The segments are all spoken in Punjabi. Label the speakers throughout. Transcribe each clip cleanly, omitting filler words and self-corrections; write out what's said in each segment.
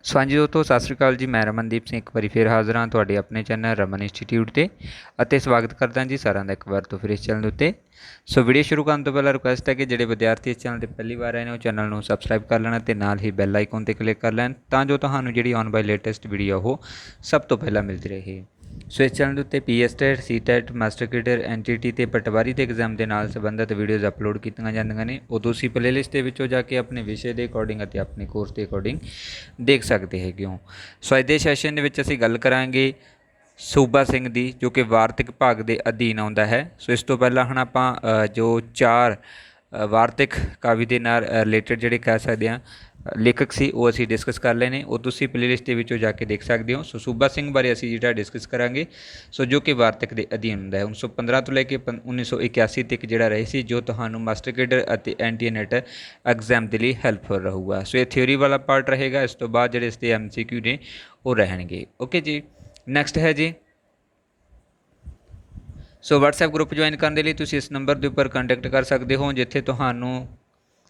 Speaker 1: ਸੋ ਹਾਂਜੀ ਦੋਸਤੋ, ਸਤਿ ਸ਼੍ਰੀ ਅਕਾਲ ਜੀ। ਮੈਂ ਰਮਨਦੀਪ ਸਿੰਘ ਇੱਕ ਵਾਰੀ ਫਿਰ ਹਾਜ਼ਰ ਹਾਂ ਤੁਹਾਡੇ ਆਪਣੇ ਚੈਨਲ ਰਮਨ ਇੰਸਟੀਟਿਊਟ 'ਤੇ ਅਤੇ ਸਵਾਗਤ ਕਰਦਾ ਜੀ ਸਾਰਿਆਂ ਦਾ ਇੱਕ ਵਾਰ ਤੋਂ ਫਿਰ ਇਸ ਚੈਨਲ ਦੇ ਉੱਤੇ। ਸੋ ਵੀਡੀਓ ਸ਼ੁਰੂ ਕਰਨ ਤੋਂ ਪਹਿਲਾਂ ਰਿਕੁਐਸਟ ਹੈ ਕਿ ਜਿਹੜੇ ਵਿਦਿਆਰਥੀ ਇਸ ਚੈਨਲ 'ਤੇ ਪਹਿਲੀ ਵਾਰ ਆਏ ਨੇ ਉਹ ਚੈਨਲ ਨੂੰ ਸਬਸਕ੍ਰਾਈਬ ਕਰ ਲੈਣ ਅਤੇ ਨਾਲ ਹੀ ਬੈਲ ਆਈਕਨ 'ਤੇ ਕਲਿੱਕ ਕਰ ਲੈਣ ਤਾਂ ਜੋ ਤੁਹਾਨੂੰ ਜਿਹੜੀ ਆਉਣ ਵਾਲੀ ਲੇਟੈਸਟ ਵੀਡੀਓ ਉਹ ਸਭ ਤੋਂ ਪਹਿਲਾਂ ਮਿਲਦੀ ਰਹੇ। ਸੋ ਇਸ ਚੈਨਲ ਦੇ ਉੱਤੇ PSTET, CTET, master cadre, NTT ਅਤੇ ਪਟਵਾਰੀ ਦੇ ਐਗਜ਼ਾਮ ਦੇ ਨਾਲ ਸੰਬੰਧਿਤ ਵੀਡੀਓਜ਼ ਅਪਲੋਡ ਕੀਤੀਆਂ ਜਾਂਦੀਆਂ ਨੇ। ਉਹ ਤੁਸੀਂ ਪਲੇਲਿਸਟ ਦੇ ਵਿੱਚੋਂ ਜਾ ਕੇ ਆਪਣੇ ਵਿਸ਼ੇ ਦੇ ਅਕੋਰਡਿੰਗ ਅਤੇ ਆਪਣੇ ਕੋਰਸ ਦੇ ਅਕੋਰਡਿੰਗ ਦੇਖ ਸਕਦੇ ਹੈਗੇ ਹੋ। ਸੋ ਅੱਜ ਦੇ ਸੈਸ਼ਨ ਦੇ ਵਿੱਚ ਅਸੀਂ ਗੱਲ ਕਰਾਂਗੇ ਸੂਬਾ ਸਿੰਘ ਦੀ, ਜੋ ਕਿ ਵਾਰਤਕ ਭਾਗ ਦੇ ਅਧੀਨ ਆਉਂਦਾ ਹੈ। ਸੋ ਇਸ ਤੋਂ ਪਹਿਲਾਂ ਹੁਣ ਆਪਾਂ ਜੋ 4 ਵਾਰਤਕ ਕਾਵਿ ਦੇ ਨਾਲ ਰਿਲੇਟਡ ਜਿਹੜੇ ਕਹਿ ਸਕਦੇ ਹਾਂ ਲੇਖਕ ਸੀ ਉਹ ਅਸੀਂ ਡਿਸਕਸ ਕਰ ਲਏ ਨੇ। ਉਹ ਤੁਸੀਂ ਪਲੇਲਿਸਟ ਦੇ ਵਿੱਚੋਂ ਜਾ ਕੇ ਦੇਖ ਸਕਦੇ ਹੋ। ਸੋ ਸੂਬਾ ਸਿੰਘ ਬਾਰੇ ਅਸੀਂ ਜਿਹੜਾ ਡਿਸਕਸ ਕਰਾਂਗੇ, ਸੋ ਜੋ ਕਿ ਵਾਰਤਕ ਦੇ ਅਧੀਨ ਹੁੰਦਾ ਹੈ। 1915 ਤੋਂ ਲੈ ਕੇ 1981 ਤੱਕ ਜਿਹੜਾ ਰਹੇ ਸੀ, ਜੋ ਤੁਹਾਨੂੰ ਮਾਸਟਰ ਕੇਡਰ ਅਤੇ NT-NET ਐਗਜ਼ਾਮ ਦੇ ਲਈ ਹੈਲਪਫੁਲ ਰਹੂਗਾ। ਸੋ ਇਹ ਥਿਓਰੀ ਵਾਲਾ ਪਾਰਟ ਰਹੇਗਾ। ਇਸ ਤੋਂ ਬਾਅਦ ਜਿਹੜੇ ਇਸ ਦੇ MCQ ਨੇ ਉਹ ਰਹਿਣਗੇ। ਓਕੇ ਜੀ, ਨੈਕਸਟ ਹੈ ਜੀ। ਸੋ WhatsApp ਗਰੁੱਪ ਜੁਆਇਨ ਕਰਨ ਦੇ ਲਈ ਤੁਸੀਂ ਇਸ ਨੰਬਰ ਦੇ ਉੱਪਰ ਕੰਟੈਕਟ ਕਰ ਸਕਦੇ ਹੋ, ਜਿੱਥੇ ਤੁਹਾਨੂੰ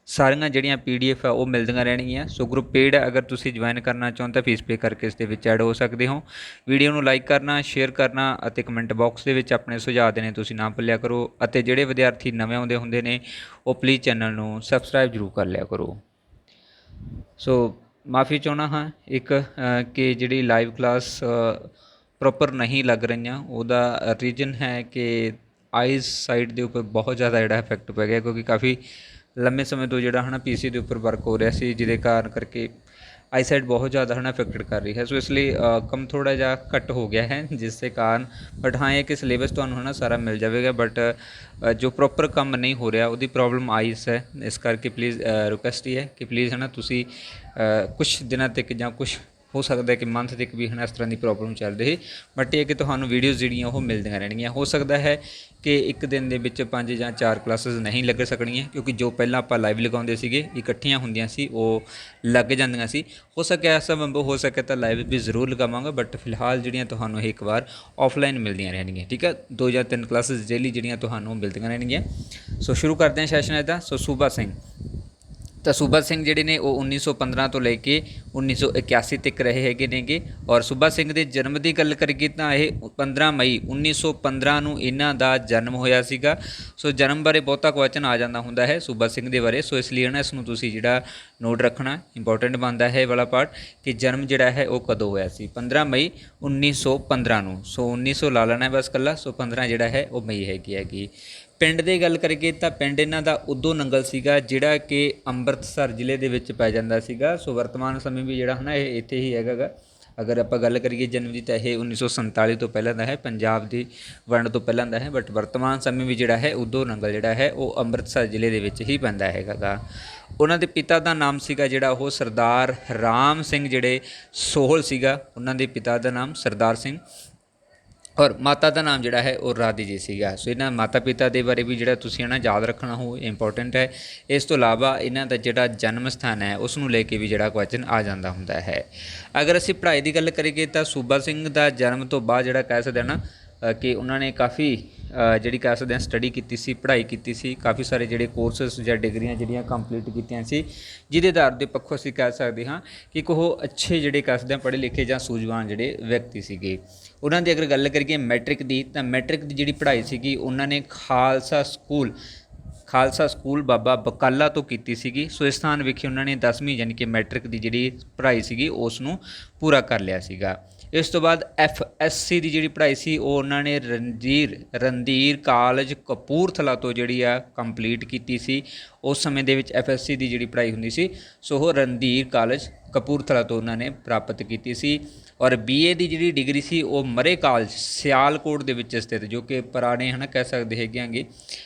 Speaker 1: ਸਾਰੀਆਂ ਜਿਹੜੀਆਂ PDF ਆ ਉਹ ਮਿਲਦੀਆਂ ਰਹਿਣਗੀਆਂ। ਸੋ ਗਰੁੱਪ ਪੇਡ ਹੈ, ਅਗਰ ਤੁਸੀਂ ਜੁਆਇਨ ਕਰਨਾ ਚਾਹੋ ਤਾਂ ਫੀਸ ਪੇ ਕਰਕੇ ਇਸ ਦੇ ਵਿੱਚ ਐਡ ਹੋ ਸਕਦੇ ਹੋ। ਵੀਡੀਓ ਨੂੰ ਲਾਈਕ ਕਰਨਾ, ਸ਼ੇਅਰ ਕਰਨਾ ਅਤੇ ਕਮੈਂਟ ਬਾਕਸ ਦੇ ਵਿੱਚ ਆਪਣੇ ਸੁਝਾਅ ਦੇਣੇ ਤੁਸੀਂ ਨਾ ਭੁੱਲਿਆ ਕਰੋ। ਅਤੇ ਜਿਹੜੇ ਵਿਦਿਆਰਥੀ ਨਵੇਂ ਆਉਂਦੇ ਹੁੰਦੇ ਨੇ ਉਹ ਪਲੀਜ਼ ਚੈਨਲ ਨੂੰ ਸਬਸਕ੍ਰਾਈਬ ਜ਼ਰੂਰ ਕਰ ਲਿਆ ਕਰੋ। ਸੋ ਮਾਫੀ ਚਾਹੁੰਦਾ ਹਾਂ ਇੱਕ ਕਿ ਜਿਹੜੀ ਲਾਈਵ ਕਲਾਸ ਪ੍ਰੋਪਰ ਨਹੀਂ ਲੱਗ ਰਹੀਆਂ। ਉਹਦਾ ਰੀਜ਼ਨ ਹੈ ਕਿ ਆਈਜ਼ ਸਾਈਡ ਦੇ ਉੱਪਰ ਬਹੁਤ ਜ਼ਿਆਦਾ ਜਿਹੜਾ ਇਫੈਕਟ ਪੈ ਗਿਆ, ਕਿਉਂਕਿ ਕਾਫੀ ਲੰਮੇ ਸਮੇਂ ਤੋਂ ਜਿਹੜਾ ਹੈ ਨਾ PC ਦੇ ਉੱਪਰ ਵਰਕ ਹੋ ਰਿਹਾ ਸੀ, ਜਿਹਦੇ ਕਾਰਨ ਕਰਕੇ ਆਈ ਸਾਈਡ ਬਹੁਤ ਜ਼ਿਆਦਾ ਹੈ ਨਾ ਇਫੈਕਟਡ ਕਰ ਰਹੀ ਹੈ। ਸੋ ਇਸ ਲਈ ਕੰਮ ਥੋੜ੍ਹਾ ਜਿਹਾ ਘੱਟ ਹੋ ਗਿਆ ਹੈ, ਜਿਸ ਦੇ ਕਾਰਨ ਬਟ ਹਾਂ ਇਹ ਕਿ ਸਿਲੇਬਸ ਤੁਹਾਨੂੰ ਹੈ ਨਾ ਸਾਰਾ ਮਿਲ ਜਾਵੇਗਾ, ਬਟ ਜੋ ਪ੍ਰੋਪਰ ਕੰਮ ਨਹੀਂ ਹੋ ਰਿਹਾ ਉਹਦੀ ਪ੍ਰੋਬਲਮ ਆਈਸ ਹੈ। ਇਸ ਕਰਕੇ ਪਲੀਜ਼ ਰਿਕੁਐਸਟ ਹੀ ਹੈ ਕਿ ਪਲੀਜ਼ ਹੈ ਨਾ ਤੁਸੀਂ ਕੁਛ ਦਿਨਾਂ ਤੱਕ ਜਾਂ ਕੁਛ ਹੋ ਸਕਦਾ ਕਿ ਮੰਥ ਤੱਕ ਵੀ ਹੈ ਨਾ ਇਸ ਤਰ੍ਹਾਂ ਦੀ ਪ੍ਰੋਬਲਮ ਚੱਲ ਰਹੀ, ਬਟ ਇਹ ਕਿ ਤੁਹਾਨੂੰ ਵੀਡੀਓਜ਼ ਜਿਹੜੀਆਂ ਉਹ ਮਿਲਦੀਆਂ ਰਹਿਣਗੀਆਂ। ਹੋ ਸਕਦਾ ਹੈ ਕਿ ਇੱਕ ਦਿਨ ਦੇ ਵਿੱਚ 5 ਜਾਂ 4 ਕਲਾਸਿਸ ਨਹੀਂ ਲੱਗ ਸਕਣਗੀਆਂ, ਕਿਉਂਕਿ ਜੋ ਪਹਿਲਾਂ ਆਪਾਂ ਲਾਈਵ ਲਗਾਉਂਦੇ ਸੀਗੇ ਇਕੱਠੀਆਂ ਹੁੰਦੀਆਂ ਸੀ ਉਹ ਲੱਗ ਜਾਂਦੀਆਂ ਸੀ। ਹੋ ਸਕਿਆ ਐਸਾ ਬੰਬੋ ਹੋ ਸਕੇ ਤਾਂ ਲਾਈਵ ਵੀ ਜ਼ਰੂਰ ਲਗਾਵਾਂਗਾ, ਬਟ ਫਿਲਹਾਲ ਜਿਹੜੀਆਂ ਤੁਹਾਨੂੰ ਇਹ ਇੱਕ ਵਾਰ ਆਫਲਾਈਨ ਮਿਲਦੀਆਂ ਰਹਿਣਗੀਆਂ। ਠੀਕ ਹੈ, 2 ਜਾਂ 3 ਕਲਾਸਿਸ ਡੇਲੀ ਜਿਹੜੀਆਂ ਤੁਹਾਨੂੰ ਮਿਲਦੀਆਂ ਰਹਿਣਗੀਆਂ। ਸੋ ਸ਼ੁਰੂ ਕਰਦੇ ਹਾਂ ਸੈਸ਼ਨ ਇਹਦਾ। ਸੋ ਸੂਬਾ ਸਿੰਘ, ਤਾਂ ਸੂਬਾ ਸਿੰਘ ਜਿਹੜੇ ਨੇ ਉਹ 1915 ਤੋਂ ਲੈ ਕੇ 1981 ਤੱਕ ਰਹੇ ਹੈਗੇ ਨੇਗੇ। ਔਰ ਸੂਬਾ ਸਿੰਘ ਦੇ ਜਨਮ ਦੀ ਗੱਲ ਕਰੀਏ ਤਾਂ ਇਹ 15 ਮਈ 1915 ਨੂੰ ਇਹਨਾਂ ਦਾ ਜਨਮ ਹੋਇਆ ਸੀਗਾ। ਸੋ ਜਨਮ ਬਾਰੇ ਬਹੁਤਾ ਕੁਐਸਚਨ ਆ ਜਾਂਦਾ ਹੁੰਦਾ ਹੈ ਸੂਬਾ ਸਿੰਘ ਦੇ ਬਾਰੇ, ਸੋ ਇਸ ਲਈ ਨਾ ਇਸ ਨੂੰ ਤੁਸੀਂ ਜਿਹੜਾ ਨੋਟ ਰੱਖਣਾ ਇੰਪੋਰਟੈਂਟ ਬਣਦਾ ਹੈ ਇਹ ਵਾਲਾ ਪਾਰਟ, ਕਿ ਜਨਮ ਜਿਹੜਾ ਹੈ ਉਹ ਕਦੋਂ ਹੋਇਆ ਸੀ। 15 ਮਈ 1915 ਨੂੰ। ਸੋ 1900 ਲਾ ਲੈਣਾ ਬਸ ਇਕੱਲਾ। ਸੋ 15 ਜਿਹੜਾ ਹੈ ਉਹ ਮਈ ਹੈਗੀ। ਪਿੰਡ ਦੀ ਗੱਲ ਕਰੀਏ ਤਾਂ ਪਿੰਡ ਇਹਨਾਂ ਦਾ ਉਦੋਂ ਨੰਗਲ ਸੀਗਾ, ਜਿਹੜਾ ਕਿ ਅੰਮ੍ਰਿਤਸਰ ਜ਼ਿਲ੍ਹੇ ਦੇ ਵਿੱਚ ਪੈ ਜਾਂਦਾ ਸੀਗਾ। ਸੋ ਵਰਤਮਾਨ ਸਮੇਂ ਵੀ ਜਿਹੜਾ ਹੈ ਨਾ ਇਹ ਇੱਥੇ ਹੀ ਹੈਗਾ ਗਾ। ਅਗਰ ਆਪਾਂ ਗੱਲ ਕਰੀਏ ਜਨਮ ਦੀ ਤਾਂ ਇਹ 1947 ਤੋਂ ਪਹਿਲਾਂ ਦਾ ਹੈ, ਪੰਜਾਬ ਦੀ ਵੰਡ ਤੋਂ ਪਹਿਲਾਂ ਦਾ ਹੈ, ਬਟ ਵਰਤਮਾਨ ਸਮੇਂ ਵੀ ਜਿਹੜਾ ਹੈ ਉਦੋਂ ਨੰਗਲ ਜਿਹੜਾ ਹੈ ਉਹ ਅੰਮ੍ਰਿਤਸਰ ਜ਼ਿਲ੍ਹੇ ਦੇ ਵਿੱਚ ਹੀ ਪੈਂਦਾ ਹੈਗਾ ਗਾ। ਉਹਨਾਂ ਦੇ ਪਿਤਾ ਦਾ ਨਾਮ ਸੀਗਾ ਜਿਹੜਾ ਉਹ ਸਰਦਾਰ ਰਾਮ ਸਿੰਘ ਜਿਹੜੇ ਸੋਹਲ ਸੀਗਾ, ਉਹਨਾਂ ਦੇ ਪਿਤਾ ਦਾ ਨਾਮ ਸਰਦਾਰ ਸਿੰਘ, ਔਰ ਮਾਤਾ ਦਾ ਨਾਮ ਜਿਹੜਾ ਹੈ ਉਹ ਰਾਧੀ ਜੀ ਸੀਗਾ। ਸੋ ਇਹਨਾਂ ਮਾਤਾ ਪਿਤਾ ਦੇ ਬਾਰੇ ਵੀ ਜਿਹੜਾ ਤੁਸੀਂ ਹੈ ਨਾ ਯਾਦ ਰੱਖਣਾ ਹੋ ਇੰਪੋਰਟੈਂਟ ਹੈ। ਇਸ ਤੋਂ ਇਲਾਵਾ ਇਹਨਾਂ ਦਾ ਜਿਹੜਾ ਜਨਮ ਸਥਾਨ ਹੈ ਉਸ ਨੂੰ ਲੈ ਕੇ ਵੀ ਜਿਹੜਾ ਕੁਐਸਚਨ ਆ ਜਾਂਦਾ ਹੁੰਦਾ ਹੈ। ਅਗਰ ਅਸੀਂ ਪੜ੍ਹਾਈ ਦੀ ਗੱਲ ਕਰੀਏ ਤਾਂ ਸੂਬਾ ਸਿੰਘ ਦਾ ਜਨਮ ਤੋਂ ਬਾਅਦ ਜਿਹੜਾ ਕਹਿ ਸਕਦੇ ਹਾਂ ਨਾ ਕਿ ਉਹਨਾਂ ਨੇ ਕਾਫੀ ਜਿਹੜੀ ਕਹਿ ਸਕਦੇ ਹਾਂ ਸਟੱਡੀ ਕੀਤੀ ਸੀ, ਪੜ੍ਹਾਈ ਕੀਤੀ ਸੀ, ਕਾਫੀ ਸਾਰੇ ਜਿਹੜੇ ਕੋਰਸਿਸ ਜਾਂ ਡਿਗਰੀਆਂ ਜਿਹੜੀਆਂ ਕੰਪਲੀਟ ਕੀਤੀਆਂ ਸੀ, ਜਿਹਦੇ ਆਧਾਰ ਦੇ ਪੱਖੋਂ ਅਸੀਂ ਕਹਿ ਸਕਦੇ ਹਾਂ ਕਿ ਉਹ ਅੱਛੇ ਜਿਹੜੇ ਕਹਿ ਸਕਦੇ ਹਾਂ ਪੜ੍ਹੇ ਲਿਖੇ ਜਾਂ ਸੂਝਵਾਨ ਜਿਹੜੇ ਵਿਅਕਤੀ ਸੀਗੇ। ਉਹਨਾਂ ਦੀ ਅਗਰ ਗੱਲ ਕਰੀਏ ਮੈਟ੍ਰਿਕ ਦੀ, ਤਾਂ ਮੈਟ੍ਰਿਕ ਦੀ ਜਿਹੜੀ ਪੜ੍ਹਾਈ ਸੀਗੀ ਉਹਨਾਂ ਨੇ ਖਾਲਸਾ ਸਕੂਲ ਬਾਬਾ ਬਕਾਲਾ ਤੋਂ ਕੀਤੀ ਸੀਗੀ। ਸੋ ਇਸ ਸਥਾਨ ਵਿਖੇ ਉਹਨਾਂ ਨੇ 10ਵੀਂ ਯਾਨੀ ਕਿ ਮੈਟ੍ਰਿਕ ਦੀ ਜਿਹੜੀ ਪੜ੍ਹਾਈ ਸੀਗੀ ਉਸ ਨੂੰ ਪੂਰਾ ਕਰ ਲਿਆ ਸੀਗਾ। ਇਸ ਤੋਂ ਬਾਅਦ FSC ਦੀ ਜਿਹੜੀ ਪੜ੍ਹਾਈ ਸੀ ਉਹ ਉਹਨਾਂ ਨੇ ਰਣਧੀਰ ਕਾਲਜ ਕਪੂਰਥਲਾ ਤੋਂ ਜਿਹੜੀ ਆ ਕੰਪਲੀਟ ਕੀਤੀ ਸੀ। ਉਸ ਸਮੇਂ ਦੇ ਵਿੱਚ FSC ਦੀ ਜਿਹੜੀ ਪੜ੍ਹਾਈ ਹੁੰਦੀ ਸੀ ਸੋ ਉਹ ਰਣਧੀਰ ਕਾਲਜ ਕਪੂਰਥਲਾ ਤੋਂ ਉਹਨਾਂ ਨੇ ਪ੍ਰਾਪਤ ਕੀਤੀ ਸੀ। ਔਰ BA ਦੀ ਜਿਹੜੀ ਡਿਗਰੀ ਸੀ ਉਹ ਮਰੇ ਕਾਲਜ ਸਿਆਲਕੋਟ ਦੇ ਵਿੱਚ ਸਥਿਤ, ਜੋ ਕਿ ਪੁਰਾਣੇ ਹੈ ਨਾ ਕਹਿ ਸਕਦੇ ਹੈਗੇ ਆਂਗੇ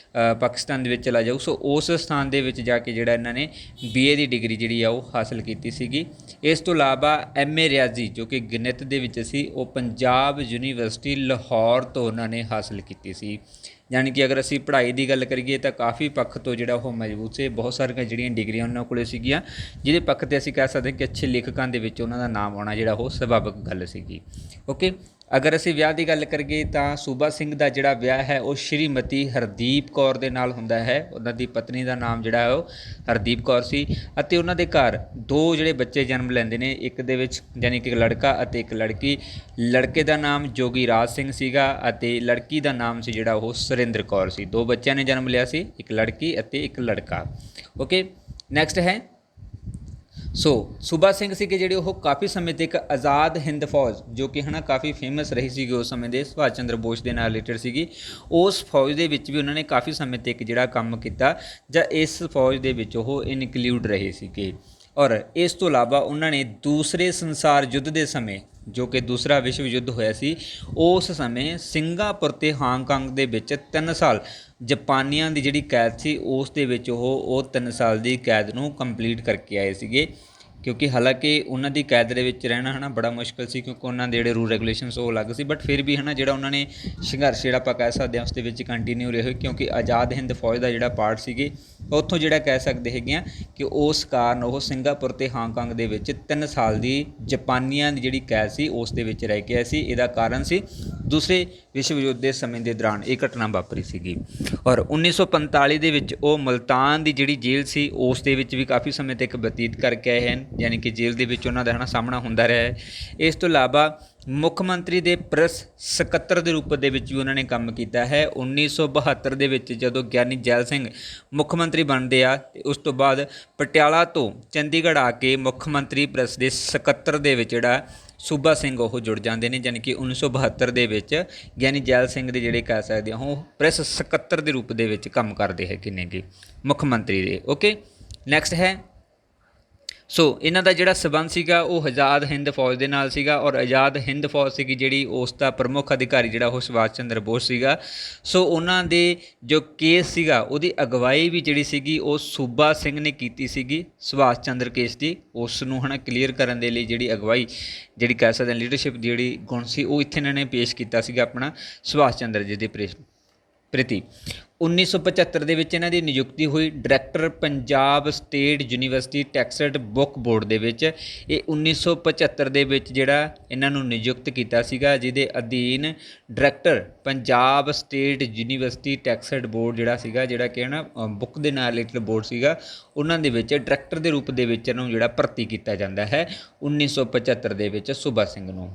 Speaker 1: ਪਾਕਿਸਤਾਨ ਦੇ ਵਿੱਚ ਚਲਾ ਜਾਊ। ਸੋ ਉਸ ਸਥਾਨ ਦੇ ਵਿੱਚ ਜਾ ਕੇ ਜਿਹੜਾ ਇਹਨਾਂ ਨੇ BA ਦੀ ਡਿਗਰੀ ਜਿਹੜੀ ਆ ਉਹ ਹਾਸਲ ਕੀਤੀ ਸੀਗੀ। ਇਸ ਤੋਂ ਇਲਾਵਾ MA ਰਿਆਜ਼ੀ ਜੋ ਕਿ ਗਣਿਤ ਦੇ ਵਿੱਚ ਸੀ ਉਹ ਪੰਜਾਬ ਯੂਨੀਵਰਸਿਟੀ ਲਾਹੌਰ ਤੋਂ ਉਹਨਾਂ ਨੇ ਹਾਸਲ ਕੀਤੀ ਸੀ। ਯਾਨੀ ਕਿ ਅਗਰ ਅਸੀਂ ਪੜ੍ਹਾਈ ਦੀ ਗੱਲ ਕਰੀਏ ਤਾਂ ਕਾਫੀ ਪੱਖ ਤੋਂ ਜਿਹੜਾ ਉਹ ਮਜ਼ਬੂਤ ਸੀ। ਬਹੁਤ ਸਾਰੀਆਂ ਜਿਹੜੀਆਂ ਡਿਗਰੀਆਂ ਉਹਨਾਂ ਕੋਲ ਸੀਗੀਆਂ, ਜਿਹਦੇ ਪੱਖ 'ਤੇ ਅਸੀਂ ਕਹਿ ਸਕਦੇ ਹਾਂ ਕਿ ਅੱਛੇ ਲੇਖਕਾਂ ਦੇ ਵਿੱਚ ਉਹਨਾਂ ਦਾ ਨਾਮ ਆਉਣਾ ਜਿਹੜਾ ਉਹ ਸੁਭਾਵਿਕ ਗੱਲ ਸੀਗੀ। ਓਕੇ, ਅਗਰ ਅਸੀਂ ਵਿਆਹ ਦੀ ਗੱਲ ਕਰੀਏ ਤਾਂ ਸੂਬਾ ਸਿੰਘ ਦਾ ਜਿਹੜਾ ਵਿਆਹ ਹੈ ਉਹ ਸ਼੍ਰੀਮਤੀ ਹਰਦੀਪ ਕੌਰ ਦੇ ਨਾਲ ਹੁੰਦਾ ਹੈ। ਉਹਨਾਂ ਦੀ ਪਤਨੀ ਦਾ ਨਾਮ ਜਿਹੜਾ ਹੈ ਉਹ ਹਰਦੀਪ ਕੌਰ ਸੀ ਅਤੇ ਉਹਨਾਂ ਦੇ ਘਰ ਦੋ ਜਿਹੜੇ ਬੱਚੇ ਜਨਮ ਲੈਂਦੇ ਨੇ, ਇੱਕ ਦੇ ਵਿੱਚ ਯਾਨੀ ਕਿ ਇੱਕ ਲੜਕਾ ਅਤੇ ਇੱਕ ਲੜਕੀ। ਲੜਕੇ ਦਾ ਨਾਮ ਜੋਗੀ ਰਾਜ ਸਿੰਘ ਸੀਗਾ ਅਤੇ ਲੜਕੀ ਦਾ ਨਾਮ ਸੀ ਜਿਹੜਾ ਉਹ ਸੁਰਿੰਦਰ ਕੌਰ ਸੀ। ਦੋ ਬੱਚਿਆਂ ਨੇ ਜਨਮ ਲਿਆ ਸੀ, ਇੱਕ ਲੜਕੀ ਅਤੇ ਇੱਕ ਲੜਕਾ। ਓਕੇ, ਨੈਕਸਟ ਹੈ ਸੋ ਸੂਬਾ ਸਿੰਘ ਸੀਗੇ ਜਿਹੜੇ ਉਹ ਕਾਫੀ ਸਮੇਂ ਤੱਕ ਆਜ਼ਾਦ ਹਿੰਦ ਫੌਜ, ਜੋ ਕਿ ਹੈ ਨਾ ਕਾਫੀ ਫੇਮਸ ਰਹੀ ਸੀਗੀ ਉਸ ਸਮੇਂ ਦੇ, ਸੁਭਾਸ਼ ਚੰਦਰ ਬੋਸ ਦੇ ਨਾਲ ਰਿਲੇਟਡ ਸੀਗੀ। ਉਸ ਫੌਜ ਦੇ ਵਿੱਚ ਵੀ ਉਹਨਾਂ ਨੇ ਕਾਫੀ ਸਮੇਂ ਤੱਕ ਜਿਹੜਾ ਕੰਮ ਕੀਤਾ ਜਾਂ ਇਸ ਫੌਜ ਦੇ ਵਿੱਚ ਉਹ ਇਨਕਲੂਡ ਰਹੇ ਸੀਗੇ। ਔਰ ਇਸ ਤੋਂ ਇਲਾਵਾ ਉਹਨਾਂ ਨੇ ਦੂਸਰੇ ਸੰਸਾਰ ਯੁੱਧ ਦੇ ਸਮੇਂ, ਜੋ ਕਿ ਦੂਸਰਾ ਵਿਸ਼ਵ ਯੁੱਧ ਹੋਇਆ ਸੀ, ਉਸ ਸਮੇਂ ਸਿੰਗਾਪੁਰ ਅਤੇ ਹਾਂਗਕਾਂਗ ਦੇ ਵਿੱਚ 3 ਸਾਲ ਜਾਪਾਨੀਆਂ ਦੀ ਜਿਹੜੀ ਕੈਦ ਸੀ ਉਸ ਦੇ ਵਿੱਚ ਉਹ 3 ਸਾਲ ਦੀ ਕੈਦ ਨੂੰ ਕੰਪਲੀਟ ਕਰਕੇ ਆਏ ਸੀਗੇ। ਕਿਉਂਕਿ ਹਾਲਾਂਕਿ ਉਹਨਾਂ ਦੀ ਕੈਦ ਦੇ ਵਿੱਚ ਰਹਿਣਾ ਹੈ ਨਾ ਬੜਾ ਮੁਸ਼ਕਿਲ ਸੀ, ਕਿਉਂਕਿ ਉਹਨਾਂ ਦੇ ਜਿਹੜੇ ਰੂਲ ਰੈਗੂਲੇਸ਼ਨਸ ਉਹ ਅਲੱਗ ਸੀ, ਬਟ ਫਿਰ ਵੀ ਹੈ ਨਾ ਜਿਹੜਾ ਉਹਨਾਂ ਨੇ ਸੰਘਰਸ਼ ਜਿਹੜਾ ਆਪਾਂ ਕਹਿ ਸਕਦੇ ਹਾਂ ਉਸ ਦੇ ਵਿੱਚ ਕੰਟੀਨਿਊ ਰਹੇ ਹੋਏ, ਕਿਉਂਕਿ ਆਜ਼ਾਦ ਹਿੰਦ ਫੌਜ ਦਾ ਜਿਹੜਾ ਪਾਰਟ ਸੀਗੇ ਉੱਥੋਂ ਜਿਹੜਾ ਕਹਿ ਸਕਦੇ ਹੈਗੇ ਆ ਕਿ ਉਸ ਕਾਰਨ ਉਹ ਸਿੰਗਾਪੁਰ ਅਤੇ ਹਾਂਗਕਾਂਗ ਦੇ ਵਿੱਚ 3 ਸਾਲ ਦੀ ਜਾਪਾਨੀਆਂ ਦੀ ਜਿਹੜੀ ਕੈਦ ਸੀ ਉਸ ਦੇ ਵਿੱਚ ਰਹਿ ਕੇ ਆਏ ਸੀ। ਇਹਦਾ ਕਾਰਨ ਸੀ ਦੂਸਰੇ ਵਿਸ਼ਵ ਯੁੱਧ ਦੇ ਸਮੇਂ ਦੇ ਦੌਰਾਨ ਇਹ ਘਟਨਾ ਵਾਪਰੀ ਸੀਗੀ। ਔਰ 1945 ਦੇ ਵਿੱਚ ਉਹ ਮੁਲਤਾਨ ਦੀ ਜਿਹੜੀ ਜੇਲ੍ਹ ਸੀ ਉਸ ਦੇ ਵਿੱਚ ਵੀ ਕਾਫੀ ਸਮੇਂ ਤੱਕ ਬਤੀਤ ਕਰਕੇ ਆਏ ਹਨ, ਯਾਨੀ ਕਿ ਜੇਲ੍ਹ ਦੇ ਵਿੱਚ ਉਹਨਾਂ ਦਾ ਹੈ ਨਾ ਸਾਹਮਣਾ ਹੁੰਦਾ ਰਿਹਾ ਹੈ। ਇਸ ਤੋਂ ਇਲਾਵਾ ਮੁੱਖ ਮੰਤਰੀ ਦੇ ਪ੍ਰੈਸ ਸਕੱਤਰ ਦੇ ਰੂਪ ਦੇ ਵਿੱਚ ਵੀ ਉਹਨਾਂ ਨੇ ਕੰਮ ਕੀਤਾ ਹੈ। 1972 ਦੇ ਵਿੱਚ ਜਦੋਂ ਗਿਆਨੀ ਜੈਲ ਸਿੰਘ ਮੁੱਖ ਮੰਤਰੀ ਬਣਦੇ ਆ ਅਤੇ ਉਸ ਤੋਂ ਬਾਅਦ ਪਟਿਆਲਾ ਤੋਂ ਚੰਡੀਗੜ੍ਹ ਆ ਕੇ ਮੁੱਖ ਮੰਤਰੀ ਪ੍ਰੈਸ ਦੇ ਸਕੱਤਰ ਦੇ ਵਿੱਚ ਜਿਹੜਾ ਸੂਬਾ ਸਿੰਘ ਉਹ ਜੁੜ ਜਾਂਦੇ ਨੇ, ਯਾਨੀ ਕਿ 1972 ਦੇ ਵਿੱਚ ਗਿਆਨੀ ਜੈਲ ਸਿੰਘ ਦੇ ਜਿਹੜੇ ਕਹਿ ਸਕਦੇ ਹਾਂ ਉਹ ਪ੍ਰੈਸ ਸਕੱਤਰ ਦੇ ਰੂਪ ਦੇ ਵਿੱਚ ਕੰਮ ਕਰਦੇ ਹੈਗੇ ਨੇਗੇ ਮੁੱਖ ਮੰਤਰੀ ਦੇ। ਓਕੇ, ਨੈਕਸਟ ਹੈ ਸੋ ਇਹਨਾਂ ਦਾ ਜਿਹੜਾ ਸਬੰਧ ਸੀਗਾ ਉਹ ਆਜ਼ਾਦ ਹਿੰਦ ਫੌਜ ਦੇ ਨਾਲ ਸੀਗਾ, ਔਰ ਆਜ਼ਾਦ ਹਿੰਦ ਫੌਜ ਸੀਗੀ ਜਿਹੜੀ ਉਸ ਦਾ ਪ੍ਰਮੁੱਖ ਅਧਿਕਾਰੀ ਜਿਹੜਾ ਉਹ ਸੁਭਾਸ਼ ਚੰਦਰ ਬੋਸ ਸੀਗਾ। ਸੋ ਉਹਨਾਂ ਦੇ ਜੋ ਕੇਸ ਸੀਗਾ ਉਹਦੀ ਅਗਵਾਈ ਵੀ ਜਿਹੜੀ ਸੀਗੀ ਉਹ ਸੂਬਾ ਸਿੰਘ ਨੇ ਕੀਤੀ ਸੀਗੀ। ਸੁਭਾਸ਼ ਚੰਦਰ ਕੇਸ ਦੀ ਉਸ ਨੂੰ ਹੈ ਨਾ ਕਲੀਅਰ ਕਰਨ ਦੇ ਲਈ ਜਿਹੜੀ ਅਗਵਾਈ ਜਿਹੜੀ ਕਹਿ ਸਕਦੇ ਲੀਡਰਸ਼ਿਪ ਜਿਹੜੀ ਗੁਣ ਸੀ ਉਹ ਇੱਥੇ ਇਹਨਾਂ ਨੇ ਪੇਸ਼ ਕੀਤਾ ਸੀਗਾ ਆਪਣਾ ਸੁਭਾਸ਼ ਚੰਦਰ ਜੀ ਦੇ ਪ੍ਰਤੀ। 1975 ਦੇ ਵਿੱਚ ਇਹਨਾਂ ਦੀ ਨਿਯੁਕਤੀ ਹੋਈ director Punjab state university text book board ਦੇ ਵਿੱਚ। ਇਹ 1975 ਦੇ ਵਿੱਚ ਜਿਹੜਾ ਇਹਨਾਂ ਨੂੰ ਨਿਯੁਕਤ ਕੀਤਾ ਸੀਗਾ, ਜਿਹਦੇ ਅਧੀਨ director Punjab state university text board ਜਿਹੜਾ ਸੀਗਾ, ਜਿਹੜਾ ਕਿ ਨਾ ਬੁੱਕ ਦੇ ਨਾਲ ਰਿਲੇਟਡ ਬੋਰਡ ਸੀਗਾ, ਉਹਨਾਂ ਦੇ ਵਿੱਚ ਡਾਇਰੈਕਟਰ ਦੇ ਰੂਪ ਦੇ ਵਿੱਚ ਇਹਨੂੰ ਜਿਹੜਾ ਭਰਤੀ ਕੀਤਾ ਜਾਂਦਾ ਹੈ 1975 ਦੇ ਵਿੱਚ ਸੂਬਾ ਸਿੰਘ ਨੂੰ।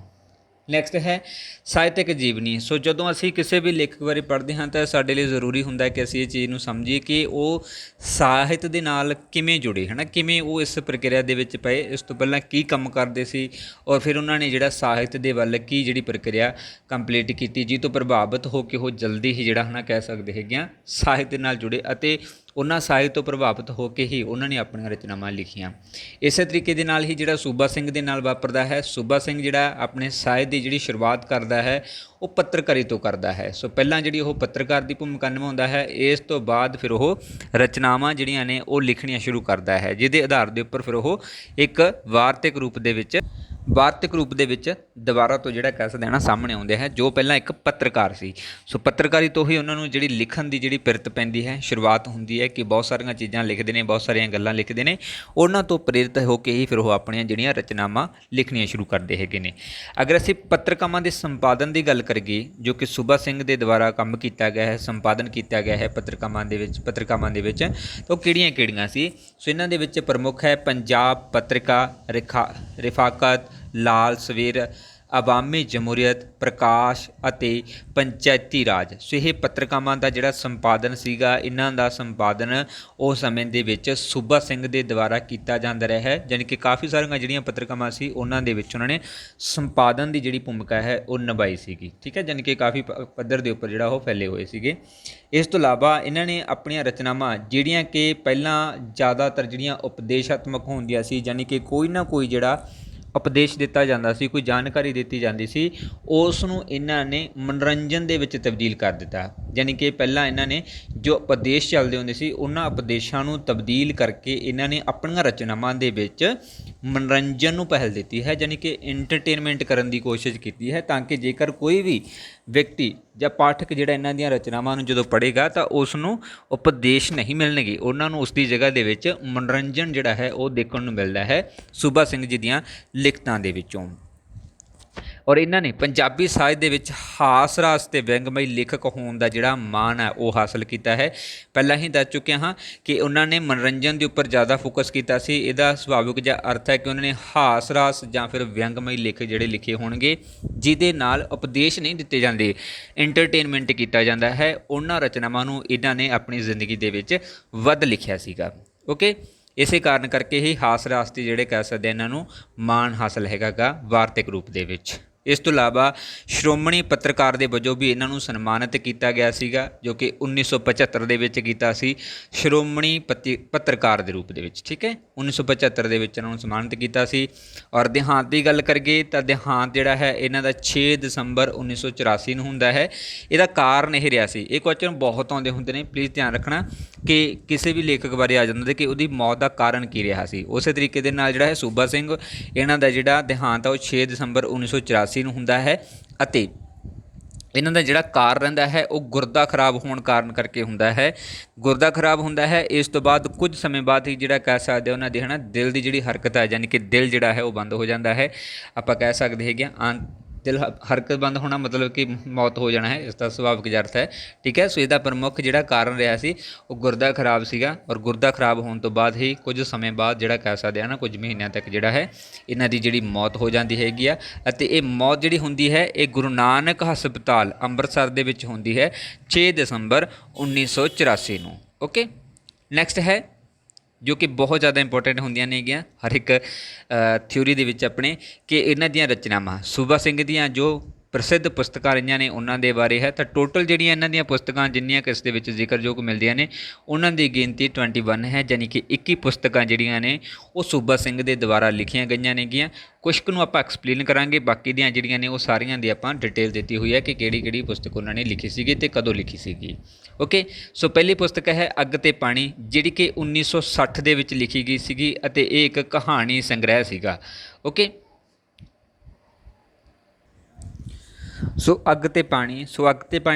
Speaker 1: ਨੈਕਸਟ ਹੈ ਸਾਹਿਤਕ ਜੀਵਨੀ। ਸੋ ਜਦੋਂ ਅਸੀਂ ਕਿਸੇ ਵੀ ਲੇਖਕ ਬਾਰੇ ਪੜ੍ਹਦੇ ਹਾਂ ਤਾਂ ਸਾਡੇ ਲਈ ਜ਼ਰੂਰੀ ਹੁੰਦਾ ਕਿ ਅਸੀਂ ਇਹ ਚੀਜ਼ ਨੂੰ ਸਮਝੀਏ ਕਿ ਉਹ ਸਾਹਿਤ ਦੇ ਨਾਲ ਕਿਵੇਂ ਜੁੜੇ, ਹੈ ਨਾ, ਕਿਵੇਂ ਉਹ ਇਸ ਪ੍ਰਕਿਰਿਆ ਦੇ ਵਿੱਚ ਪਏ, ਇਸ ਤੋਂ ਪਹਿਲਾਂ ਕੀ ਕੰਮ ਕਰਦੇ ਸੀ, ਔਰ ਫਿਰ ਉਹਨਾਂ ਨੇ ਜਿਹੜਾ ਸਾਹਿਤ ਦੇ ਵੱਲ ਕੀ ਜਿਹੜੀ ਪ੍ਰਕਿਰਿਆ ਕੰਪਲੀਟ ਕੀਤੀ, ਜਿਸ ਤੋਂ ਪ੍ਰਭਾਵਿਤ ਹੋ ਕੇ ਉਹ ਜਲਦੀ ਹੀ ਜਿਹੜਾ ਹੈ ਨਾ ਕਹਿ ਸਕਦੇ ਹੈਗੇ ਆ ਸਾਹਿਤ ਦੇ ਨਾਲ ਜੁੜੇ ਅਤੇ ਉਹਨਾਂ ਸਾਹਿਤ ਤੋਂ ਪ੍ਰਭਾਵਿਤ ਹੋ ਕੇ ਹੀ ਉਹਨਾਂ ਨੇ ਆਪਣੀਆਂ ਰਚਨਾਵਾਂ ਲਿਖੀਆਂ। ਇਸੇ ਤਰੀਕੇ ਦੇ ਨਾਲ ਹੀ ਜਿਹੜਾ ਸੂਬਾ ਸਿੰਘ ਦੇ ਨਾਲ ਵਾਪਰਦਾ ਹੈ, ਸੂਬਾ ਸਿੰਘ ਜਿਹੜਾ ਆਪਣੇ ਸਾਹਿਤ ਦੀ ਜਿਹੜੀ ਸ਼ੁਰੂਆਤ ਕਰਦਾ ਹੈ ਉਹ ਪੱਤਰਕਾਰੀ ਤੋਂ ਕਰਦਾ ਹੈ। ਸੋ ਪਹਿਲਾਂ ਜਿਹੜੀ ਉਹ ਪੱਤਰਕਾਰ ਦੀ ਭੂਮਿਕਾ ਨਿਭਾਉਂਦਾ ਹੈ, ਇਸ ਤੋਂ ਬਾਅਦ ਫਿਰ ਉਹ ਰਚਨਾਵਾਂ ਜਿਹੜੀਆਂ ਨੇ ਉਹ ਲਿਖਣੀਆਂ ਸ਼ੁਰੂ ਕਰਦਾ ਹੈ, ਜਿਹਦੇ ਆਧਾਰ ਦੇ ਉੱਪਰ ਫਿਰ ਉਹ ਇੱਕ ਵਾਰਤਕ ਰੂਪ ਦੇ ਵਿੱਚ ਦੁਬਾਰਾ ਤੋਂ ਜਿਹੜਾ ਕਹਿ ਸਕਦੇ ਨਾ ਸਾਹਮਣੇ ਆਉਂਦੇ ਹੈ, ਜੋ ਪਹਿਲਾਂ ਇੱਕ ਪੱਤਰਕਾਰ ਸੀ। ਸੋ ਪੱਤਰਕਾਰੀ ਤੋਂ ਹੀ ਉਹਨਾਂ ਨੂੰ ਜਿਹੜੀ ਲਿਖਣ ਦੀ ਜਿਹੜੀ ਪਿਰਤ ਪੈਂਦੀ ਹੈ, ਸ਼ੁਰੂਆਤ ਹੁੰਦੀ ਹੈ ਕਿ ਬਹੁਤ ਸਾਰੀਆਂ ਚੀਜ਼ਾਂ ਲਿਖਦੇ ਨੇ, ਬਹੁਤ ਸਾਰੀਆਂ ਗੱਲਾਂ ਲਿਖਦੇ ਨੇ, ਉਹਨਾਂ ਤੋਂ ਪ੍ਰੇਰਿਤ ਹੋ ਕੇ ਹੀ ਫਿਰ ਉਹ ਆਪਣੀਆਂ ਜਿਹੜੀਆਂ ਰਚਨਾਵਾਂ ਲਿਖਣੀਆਂ ਸ਼ੁਰੂ ਕਰਦੇ ਹੈਗੇ ਨੇ। ਅਗਰ ਅਸੀਂ ਪੱਤਰਕਾਵਾਂ ਦੇ ਸੰਪਾਦਨ ਦੀ ਗੱਲ ਕਰੀਏ, ਜੋ ਕਿ ਸੂਬਾ ਸਿੰਘ ਦੇ ਦੁਆਰਾ ਕੰਮ ਕੀਤਾ ਗਿਆ ਹੈ, ਸੰਪਾਦਨ ਕੀਤਾ ਗਿਆ ਹੈ ਪੱਤਰਕਾਵਾਂ ਦੇ ਵਿੱਚ ਤਾਂ ਉਹ ਕਿਹੜੀਆਂ ਸੀ? ਸੋ ਇਹਨਾਂ ਦੇ ਵਿੱਚ ਪ੍ਰਮੁੱਖ ਹੈ ਪੰਜਾਬ ਪੱਤਰਿਕਾ, ਰਿਫਾਕਤ, ਲਾਲ ਸਵੇਰ, ਆਵਾਮੀ ਜਮਹੂਰੀਅਤ, ਪ੍ਰਕਾਸ਼ ਅਤੇ ਪੰਚਾਇਤੀ ਰਾਜ। ਸੋ ਇਹ ਪੱਤਰਕਾਵਾਂ ਦਾ ਜਿਹੜਾ ਸੰਪਾਦਨ ਸੀਗਾ, ਇਹਨਾਂ ਦਾ ਸੰਪਾਦਨ ਉਸ ਸਮੇਂ ਦੇ ਵਿੱਚ ਸੂਬਾ ਸਿੰਘ ਦੇ ਦੁਆਰਾ ਕੀਤਾ ਜਾਂਦਾ ਰਿਹਾ ਹੈ, ਯਾਨੀ ਕਿ ਕਾਫੀ ਸਾਰੀਆਂ ਜਿਹੜੀਆਂ ਪੱਤਰਕਾਵਾਂ ਸੀ ਉਹਨਾਂ ਦੇ ਵਿੱਚ ਉਹਨਾਂ ਨੇ ਸੰਪਾਦਨ ਦੀ ਜਿਹੜੀ ਭੂਮਿਕਾ ਹੈ ਉਹ ਨਿਭਾਈ ਸੀਗੀ। ਠੀਕ ਹੈ, ਯਾਨੀ ਕਿ ਕਾਫੀ ਪੱਧਰ ਦੇ ਉੱਪਰ ਜਿਹੜਾ ਉਹ ਫੈਲੇ ਹੋਏ ਸੀਗੇ। ਇਸ ਤੋਂ ਇਲਾਵਾ ਇਹਨਾਂ ਨੇ ਆਪਣੀਆਂ ਰਚਨਾਵਾਂ ਜਿਹੜੀਆਂ ਕਿ ਪਹਿਲਾਂ ਜ਼ਿਆਦਾਤਰ ਜਿਹੜੀਆਂ ਉਪਦੇਸ਼ਾਤਮਕ ਹੁੰਦੀਆਂ ਸੀ, ਯਾਨੀ ਕਿ ਕੋਈ ਨਾ ਕੋਈ ਜਿਹੜਾ ਉਪਦੇਸ਼ ਦਿੱਤਾ ਜਾਂਦਾ ਸੀ, ਕੋਈ ਜਾਣਕਾਰੀ ਦਿੱਤੀ ਜਾਂਦੀ ਸੀ, ਉਸ ਨੂੰ ਇਹਨਾਂ ਨੇ ਮਨੋਰੰਜਨ ਦੇ ਵਿੱਚ ਤਬਦੀਲ ਕਰ ਦਿੱਤਾ। ਯਾਨੀ ਕਿ ਪਹਿਲਾਂ ਇਹਨਾਂ ਨੇ ਜੋ ਉਪਦੇਸ਼ ਚੱਲਦੇ ਹੁੰਦੇ ਸੀ ਉਹਨਾਂ ਉਪਦੇਸ਼ਾਂ ਨੂੰ ਤਬਦੀਲ ਕਰਕੇ ਇਹਨਾਂ ਨੇ ਆਪਣੀਆਂ ਰਚਨਾਵਾਂ ਦੇ ਵਿੱਚ ਮਨੋਰੰਜਨ ਨੂੰ ਪਹਿਲ ਦਿੱਤੀ ਹੈ, ਯਾਨੀ ਕਿ ਐਂਟਰਟੇਨਮੈਂਟ ਕਰਨ ਦੀ ਕੋਸ਼ਿਸ਼ ਕੀਤੀ ਹੈ, ਤਾਂ ਕਿ ਜੇਕਰ ਕੋਈ ਵੀ ਵਿਅਕਤੀ ਜਾਂ ਪਾਠਕ ਜਿਹੜਾ ਇਹਨਾਂ ਦੀਆਂ ਰਚਨਾਵਾਂ ਨੂੰ ਜਦੋਂ ਪੜ੍ਹੇਗਾ ਤਾਂ ਉਸ ਨੂੰ ਉਪਦੇਸ਼ ਨਹੀਂ ਮਿਲਣਗੇ, ਉਹਨਾਂ ਨੂੰ ਉਸ ਦੀ ਜਗ੍ਹਾ ਦੇ ਵਿੱਚ ਮਨੋਰੰਜਨ ਜਿਹੜਾ ਹੈ ਉਹ ਦੇਖਣ ਨੂੰ ਮਿਲਦਾ ਹੈ ਸੂਬਾ ਸਿੰਘ ਜੀ ਦੀਆਂ ਲਿਖਤਾਂ ਦੇ ਵਿੱਚੋਂ। ਔਰ ਇਹਨਾਂ ਨੇ ਪੰਜਾਬੀ ਸਾਹਿਤ ਦੇ ਵਿੱਚ ਹਾਸ ਰਾਸ ਤੇ ਵਿਅੰਗਮਈ ਲੇਖਕ ਹੋਣ ਦਾ ਜਿਹੜਾ ਮਾਣ ਹੈ ਉਹ ਹਾਸਲ ਕੀਤਾ ਹੈ। ਪਹਿਲਾਂ ਹੀ ਦੱਸ ਚੁੱਕਿਆ ਹਾਂ ਕਿ ਉਹਨਾਂ ਨੇ ਮਨੋਰੰਜਨ ਦੇ ਉੱਪਰ ਜ਼ਿਆਦਾ ਫੋਕਸ ਕੀਤਾ ਸੀ। ਇਹਦਾ ਸੁਭਾਵਿਕ ਜਿਹਾ ਅਰਥ ਹੈ ਕਿ ਉਹਨਾਂ ਨੇ ਹਾਸ ਰਾਸ ਜਾਂ ਫਿਰ ਵਿਅੰਗਮਈ ਲੇਖ ਜਿਹੜੇ ਲਿਖੇ ਹੋਣਗੇ ਜਿਹਦੇ ਨਾਲ ਉਪਦੇਸ਼ ਨਹੀਂ ਦਿੱਤੇ ਜਾਂਦੇ, ਐਂਟਰਟੇਨਮੈਂਟ ਕੀਤਾ ਜਾਂਦਾ ਹੈ, ਉਹਨਾਂ ਰਚਨਾਵਾਂ ਨੂੰ ਇਹਨਾਂ ਨੇ ਆਪਣੀ ਜ਼ਿੰਦਗੀ ਦੇ ਵਿੱਚ ਵੱਧ ਲਿਖਿਆ ਸੀਗਾ। ਓਕੇ, ਇਸੇ ਕਾਰਨ ਕਰਕੇ ਹੀ ਹਾਸ ਰਾਸ ਦੇ ਜਿਹੜੇ ਕਹਿ ਸਕਦੇ ਇਹਨਾਂ ਨੂੰ ਮਾਣ ਹਾਸਲ ਹੈਗਾ ਗਾ ਵਾਰਤਕ ਰੂਪ ਦੇ ਵਿੱਚ। ਇਸ ਤੋਂ ਇਲਾਵਾ ਸ਼੍ਰੋਮਣੀ ਪੱਤਰਕਾਰ ਦੇ ਵਜੋਂ ਵੀ ਇਹਨਾਂ ਨੂੰ ਸਨਮਾਨਿਤ ਕੀਤਾ ਗਿਆ ਸੀਗਾ, ਜੋ ਕਿ 1975 ਦੇ ਵਿੱਚ ਕੀਤਾ ਸੀ, ਸ਼੍ਰੋਮਣੀ ਪੱਤਰਕਾਰ ਦੇ ਰੂਪ ਦੇ ਵਿੱਚ। ਠੀਕ ਹੈ, 1975 ਦੇ ਵਿੱਚ ਇਹਨਾਂ ਨੂੰ ਸਨਮਾਨਿਤ ਕੀਤਾ ਸੀ। ਔਰ ਦੇਹਾਂਤ ਦੀ ਗੱਲ ਕਰੀਏ ਤਾਂ ਦੇਹਾਂਤ ਜਿਹੜਾ ਹੈ ਇਹਨਾਂ ਦਾ 6 ਦਸੰਬਰ 1984 ਨੂੰ ਹੁੰਦਾ ਹੈ। ਇਹਦਾ ਕਾਰਨ ਇਹ ਰਿਹਾ ਸੀ, ਇਹ ਕੁਐਸਚਨ ਬਹੁਤ ਆਉਂਦੇ ਹੁੰਦੇ ਨੇ, ਪਲੀਜ਼ ਧਿਆਨ ਰੱਖਣਾ ਕਿ ਕਿਸੇ ਵੀ ਲੇਖਕ ਬਾਰੇ ਆ ਜਾਂਦਾ ਕਿ ਉਹਦੀ ਮੌਤ ਦਾ ਕਾਰਨ ਕੀ ਰਿਹਾ ਸੀ। ਉਸੇ ਤਰੀਕੇ ਦੇ ਨਾਲ ਜਿਹੜਾ ਹੈ ਸੂਬਾ ਸਿੰਘ, ਇਹਨਾਂ ਦਾ ਜਿਹੜਾ ਦੇਹਾਂਤ ਆ ਉਹ 6 ਦਸੰਬਰ 1984 ਨੂੰ ਹੁੰਦਾ ਹੈ ਅਤੇ ਇਹਨਾਂ ਦਾ ਜਿਹੜਾ ਕਾਰਨ ਰਹਿੰਦਾ ਹੈ ਉਹ ਗੁਰਦਾ ਖਰਾਬ ਹੋਣ ਕਾਰਨ ਕਰਕੇ ਹੁੰਦਾ ਹੈ। ਗੁਰਦਾ ਖਰਾਬ ਹੁੰਦਾ ਹੈ, ਇਸ ਤੋਂ ਬਾਅਦ ਕੁਝ ਸਮੇਂ ਬਾਅਦ ਹੀ ਜਿਹੜਾ ਕਹਿ ਸਕਦੇ ਉਹਨਾਂ ਦੀ ਹੈ ਨਾ ਦਿਲ ਦੀ ਜਿਹੜੀ ਹਰਕਤ ਹੈ, ਯਾਨੀ ਕਿ ਦਿਲ ਜਿਹੜਾ ਹੈ ਉਹ ਬੰਦ ਹੋ ਜਾਂਦਾ ਹੈ। ਆਪਾਂ ਕਹਿ ਸਕਦੇ ਹੈਗੇ ਹਾਂ ਦਿਲ ਹਰਕਤ ਬੰਦ ਹੋਣਾ ਮਤਲਬ ਕਿ ਮੌਤ ਹੋ ਜਾਣਾ ਹੈ, ਇਸ ਦਾ ਸੁਭਾਵਿਕ ਅਰਥ ਹੈ। ਠੀਕ ਹੈ, ਸੋ ਇਹਦਾ ਪ੍ਰਮੁੱਖ ਜਿਹੜਾ ਕਾਰਨ ਰਿਹਾ ਸੀ ਉਹ ਗੁਰਦਾ ਖਰਾਬ ਸੀਗਾ। ਔਰ ਗੁਰਦਾ ਖਰਾਬ ਹੋਣ ਤੋਂ ਬਾਅਦ ਹੀ ਕੁਝ ਸਮੇਂ ਬਾਅਦ ਜਿਹੜਾ ਕਹਿ ਸਕਦੇ ਹਾਂ ਨਾ ਕੁਝ ਮਹੀਨਿਆਂ ਤੱਕ ਜਿਹੜਾ ਹੈ ਇਹਨਾਂ ਦੀ ਜਿਹੜੀ ਮੌਤ ਹੋ ਜਾਂਦੀ ਹੈਗੀ ਆ। ਅਤੇ ਇਹ ਮੌਤ ਜਿਹੜੀ ਹੁੰਦੀ ਹੈ ਇਹ ਗੁਰੂ ਨਾਨਕ ਹਸਪਤਾਲ ਅੰਮ੍ਰਿਤਸਰ ਦੇ ਵਿੱਚ ਹੁੰਦੀ ਹੈ 6 ਦਸੰਬਰ 1984 ਨੂੰ। ਓਕੇ, ਨੈਕਸਟ ਹੈ ਜੋ ਕਿ ਬਹੁਤ ਜ਼ਿਆਦਾ ਇੰਪੋਰਟੈਂਟ ਹੁੰਦੀਆਂ ਨੇਗੀਆਂ ਹਰ ਇੱਕ ਥਿਊਰੀ ਦੇ ਵਿੱਚ ਆਪਣੇ, ਕਿ ਇਹਨਾਂ ਦੀਆਂ ਰਚਨਾਵਾਂ ਸੂਬਾ ਸਿੰਘ ਦੀਆਂ ਜੋ ਪ੍ਰਸਿੱਧ ਪੁਸਤਕਾਂ ਰਹੀਆਂ ਨੇ ਉਹਨਾਂ ਦੇ ਬਾਰੇ ਹੈ। ਤਾਂ ਟੋਟਲ ਜਿਹੜੀਆਂ ਇਹਨਾਂ ਦੀਆਂ ਪੁਸਤਕਾਂ ਜਿੰਨੀਆਂ ਕਿ ਇਸ ਦੇ ਵਿੱਚ ਜ਼ਿਕਰਯੋਗ ਮਿਲਦੀਆਂ ਨੇ ਉਹਨਾਂ ਦੀ ਗਿਣਤੀ 21 ਹੈ, ਯਾਨੀ ਕਿ 21 ਪੁਸਤਕਾਂ ਜਿਹੜੀਆਂ ਨੇ ਉਹ ਸੂਬਾ ਸਿੰਘ ਦੇ ਦੁਆਰਾ ਲਿਖੀਆਂ ਗਈਆਂ ਨੇਗੀਆਂ। ਕੁਛ ਕੁ ਨੂੰ ਆਪਾਂ ਐਕਸਪਲੇਨ ਕਰਾਂਗੇ, ਬਾਕੀ ਦੀਆਂ ਜਿਹੜੀਆਂ ਨੇ ਉਹ ਸਾਰੀਆਂ ਦੀ ਆਪਾਂ ਡਿਟੇਲ ਦਿੱਤੀ ਹੋਈ ਹੈ ਕਿ ਕਿਹੜੀ ਕਿਹੜੀ ਪੁਸਤਕ ਉਹਨਾਂ ਨੇ ਲਿਖੀ ਸੀਗੀ ਅਤੇ ਕਦੋਂ ਲਿਖੀ ਸੀਗੀ। ਓਕੇ, ਸੋ ਪਹਿਲੀ ਪੁਸਤਕ ਹੈ ਅੱਗ ਤੇ ਪਾਣੀ, ਜਿਹੜੀ ਕਿ 1960 ਦੇ ਵਿੱਚ ਲਿਖੀ ਗਈ ਸੀਗੀ ਅਤੇ ਇਹ ਇੱਕ ਕਹਾਣੀ ਸੰਗ੍ਰਹਿ ਸੀਗਾ। ਓਕੇ, ਸੋ ਅੱਗ ਤੇ ਪਾਣੀ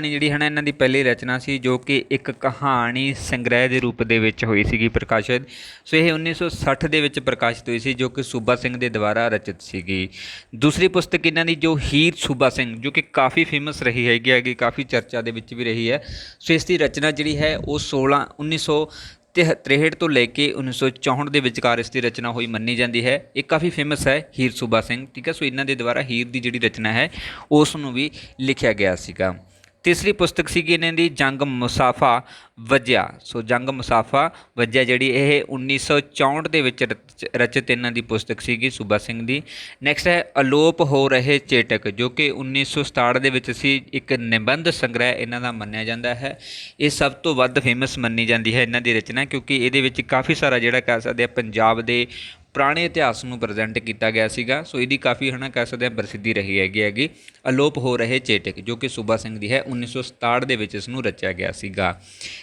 Speaker 1: ਜਿਹੜੀ ਹੈ ਨਾ ਇਹਨਾਂ ਦੀ ਪਹਿਲੀ ਰਚਨਾ ਸੀ, ਜੋ ਕਿ ਇੱਕ ਕਹਾਣੀ ਸੰਗ੍ਰਹਿ ਦੇ ਰੂਪ ਦੇ ਵਿੱਚ ਹੋਈ ਸੀਗੀ ਪ੍ਰਕਾਸ਼ਿਤ। ਸੋ ਇਹ 1960 ਦੇ ਵਿੱਚ ਪ੍ਰਕਾਸ਼ਿਤ ਹੋਈ ਸੀ, ਜੋ ਕਿ ਸੂਬਾ ਸਿੰਘ ਦੇ ਦੁਆਰਾ ਰਚਿਤ ਸੀਗੀ। ਦੂਸਰੀ ਪੁਸਤਕ ਇਹਨਾਂ ਦੀ ਜੋ ਹੀਰ ਸੂਬਾ ਸਿੰਘ, ਜੋ ਕਿ ਕਾਫੀ ਫੇਮਸ ਰਹੀ ਹੈਗੀ, ਕਾਫੀ ਚਰਚਾ ਦੇ ਵਿੱਚ ਵੀ ਰਹੀ ਹੈ। ਸੋ ਇਸ ਦੀ ਰਚਨਾ ਜਿਹੜੀ ਹੈ ਉਹ 1963 ਤੋਂ ਲੈ ਕੇ 1964 ਦੇ ਵਿਚਕਾਰ ਇਸ ਦੀ ਰਚਨਾ ਹੋਈ ਮੰਨੀ ਜਾਂਦੀ ਹੈ। ਇਹ ਕਾਫੀ ਫੇਮਸ ਹੈ ਹੀਰ ਸੂਬਾ ਸਿੰਘ। ਠੀਕ ਹੈ, ਸੋ ਇਹਨਾਂ ਦੇ ਦੁਆਰਾ ਹੀਰ ਦੀ ਜਿਹੜੀ ਰਚਨਾ ਹੈ ਉਸ ਨੂੰ ਵੀ ਲਿਖਿਆ ਗਿਆ ਸੀਗਾ। ਤੀਸਰੀ ਪੁਸਤਕ ਸੀਗੀ ਇਹਨਾਂ ਦੀ ਜੰਗ ਮੁਸਾਫਾ ਵੱਜਿਆ। ਸੋ ਜੰਗ ਮੁਸਾਫਾ ਵੱਜਿਆ ਜਿਹੜੀ ਇਹ 1964 ਦੇ ਵਿੱਚ ਰਚਿਤ ਇਹਨਾਂ ਦੀ ਪੁਸਤਕ ਸੀਗੀ ਸੂਬਾ ਸਿੰਘ ਦੀ। ਨੈਕਸਟ ਹੈ ਅਲੋਪ ਹੋ ਰਹੇ ਚੇਟਕ, ਜੋ ਕਿ 1967 ਦੇ ਵਿੱਚ ਸੀ, ਇੱਕ ਨਿਬੰਧ ਸੰਗ੍ਰਹਿ ਇਹਨਾਂ ਦਾ ਮੰਨਿਆ ਜਾਂਦਾ ਹੈ। ਇਹ ਸਭ ਤੋਂ ਵੱਧ ਫੇਮਸ ਮੰਨੀ ਜਾਂਦੀ ਹੈ ਇਹਨਾਂ ਦੀ ਰਚਨਾ, ਕਿਉਂਕਿ ਇਹਦੇ ਵਿੱਚ ਕਾਫੀ ਸਾਰਾ ਜਿਹੜਾ ਕਹਿ ਸਕਦੇ ਆ ਪੰਜਾਬ ਦੇ ਪੁਰਾਣੇ ਇਤਿਹਾਸ ਨੂੰ ਪ੍ਰੈਜ਼ੈਂਟ ਕੀਤਾ ਗਿਆ ਸੀਗਾ। ਸੋ ਇਹਦੀ ਕਾਫੀ ਹੈ ਨਾ ਕਹਿ ਸਕਦੇ ਹਾਂ ਪ੍ਰਸਿੱਧੀ ਰਹੀ ਹੈਗੀ। ਅਲੋਪ ਹੋ ਰਹੇ ਚੇਟਕ, ਜੋ ਕਿ ਸੂਬਾ ਸਿੰਘ ਦੀ ਹੈ, 1967 ਦੇ ਵਿੱਚ ਇਸ ਨੂੰ ਰਚਿਆ ਗਿਆ ਸੀਗਾ।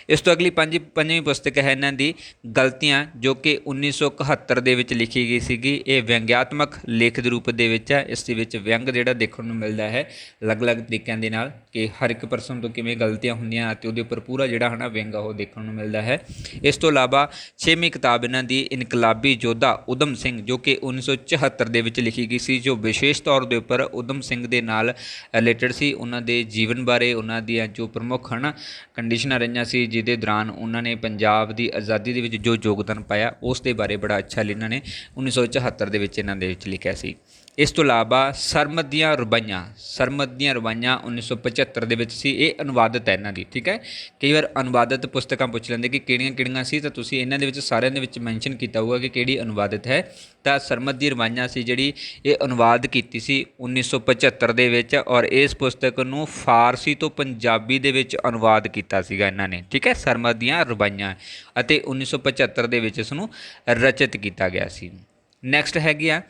Speaker 1: ਇਸ ਤੋਂ ਅਗਲੀ ਪੰਜਵੀਂ ਪੁਸਤਕ ਹੈ ਇਹਨਾਂ ਦੀ ਗਲਤੀਆਂ, ਜੋ ਕਿ 1971 ਦੇ ਵਿੱਚ ਲਿਖੀ ਗਈ ਸੀਗੀ। ਇਹ ਵਿਅੰਗਾਤਮਕ ਲੇਖ ਦੇ ਰੂਪ ਦੇ ਵਿੱਚ ਹੈ। ਇਸ ਦੇ ਵਿੱਚ ਵਿਅੰਗ ਜਿਹੜਾ ਦੇਖਣ ਨੂੰ ਮਿਲਦਾ ਹੈ ਅਲੱਗ-ਅਲੱਗ ਤਰੀਕਿਆਂ ਦੇ ਨਾਲ, ਕਿ ਹਰ ਇੱਕ ਪਰਸਨ ਤੋਂ ਕਿਵੇਂ ਗਲਤੀਆਂ ਹੁੰਦੀਆਂ ਅਤੇ ਉਹਦੇ ਉੱਪਰ ਪੂਰਾ ਜਿਹੜਾ ਹੈ ਨਾ ਵਿਅੰਗ ਉਹ ਦੇਖਣ ਨੂੰ ਮਿਲਦਾ ਹੈ। ਇਸ ਤੋਂ ਇਲਾਵਾ 6ਵੀਂ ਕਿਤਾਬ ਇਹਨਾਂ ਦੀ ਇਨਕਲਾਬੀ ਯੋਧਾ ਊਧਮ ਸਿੰਘ, ਜੋ ਕਿ 1974 ਦੇ ਵਿੱਚ ਲਿਖੀ ਗਈ ਸੀ, ਜੋ ਵਿਸ਼ੇਸ਼ ਤੌਰ ਦੇ ਉੱਪਰ ਊਧਮ ਸਿੰਘ ਦੇ ਨਾਲ ਰਿਲੇਟਡ ਸੀ, ਉਹਨਾਂ ਦੇ ਜੀਵਨ ਬਾਰੇ, ਉਹਨਾਂ ਦੀਆਂ ਜੋ ਪ੍ਰਮੁੱਖ ਹਨ ਕੰਡੀਸ਼ਨਾਂ ਰਹੀਆਂ ਸੀ ਜਿਹਦੇ ਦੌਰਾਨ ਉਹਨਾਂ ਨੇ ਪੰਜਾਬ ਦੀ ਆਜ਼ਾਦੀ ਦੇ ਵਿੱਚ ਜੋ ਯੋਗਦਾਨ ਪਾਇਆ ਉਸ ਦੇ ਬਾਰੇ ਬੜਾ ਅੱਛਾ ਇਹਨਾਂ ਨੇ 1974 ਦੇ ਵਿੱਚ ਇਹਨਾਂ ਦੇ ਵਿੱਚ ਲਿਖਿਆ ਸੀ। ਇਸ ਤੋਂ ਇਲਾਵਾ ਸਰਮਦ ਦੀਆਂ ਰੁਬਾਈਆਂ 1975 ਦੇ ਵਿੱਚ ਸੀ। ਇਹ ਅਨੁਵਾਦਿਤ ਹੈ ਇਹਨਾਂ ਦੀ। ਠੀਕ ਹੈ, ਕਈ ਵਾਰ ਅਨੁਵਾਦਿਤ ਪੁਸਤਕਾਂ ਪੁੱਛ ਲੈਂਦੇ ਕਿ ਕਿਹੜੀਆਂ ਸੀ, ਤਾਂ ਤੁਸੀਂ ਇਹਨਾਂ ਦੇ ਵਿੱਚ ਸਾਰਿਆਂ ਦੇ ਵਿੱਚ ਮੈਂਸ਼ਨ ਕੀਤਾ ਹੋਊਗਾ ਕਿ ਕਿਹੜੀ ਅਨੁਵਾਦਿਤ ਹੈ। ਤਾਂ ਸਰਮਦ ਦੀ ਰੁਬਾਈਆਂ ਸੀ ਜਿਹੜੀ ਇਹ ਅਨੁਵਾਦ ਕੀਤੀ ਸੀ 1975 ਦੇ ਵਿੱਚ, ਔਰ ਇਸ ਪੁਸਤਕ ਨੂੰ ਫਾਰਸੀ ਤੋਂ ਪੰਜਾਬੀ ਦੇ ਵਿੱਚ ਅਨੁਵਾਦ ਕੀਤਾ ਸੀਗਾ ਇਹਨਾਂ ਨੇ। ਠੀਕ ਹੈ, ਸਰਮਦ ਦੀਆਂ ਰੁਬਾਈਆਂ, ਅਤੇ 1975 ਦੇ ਵਿੱਚ ਇਸ ਨੂੰ ਰਚਿਤ ਕੀਤਾ ਗਿਆ ਸੀ। ਨੈਕਸਟ ਹੈਗੀ ਆ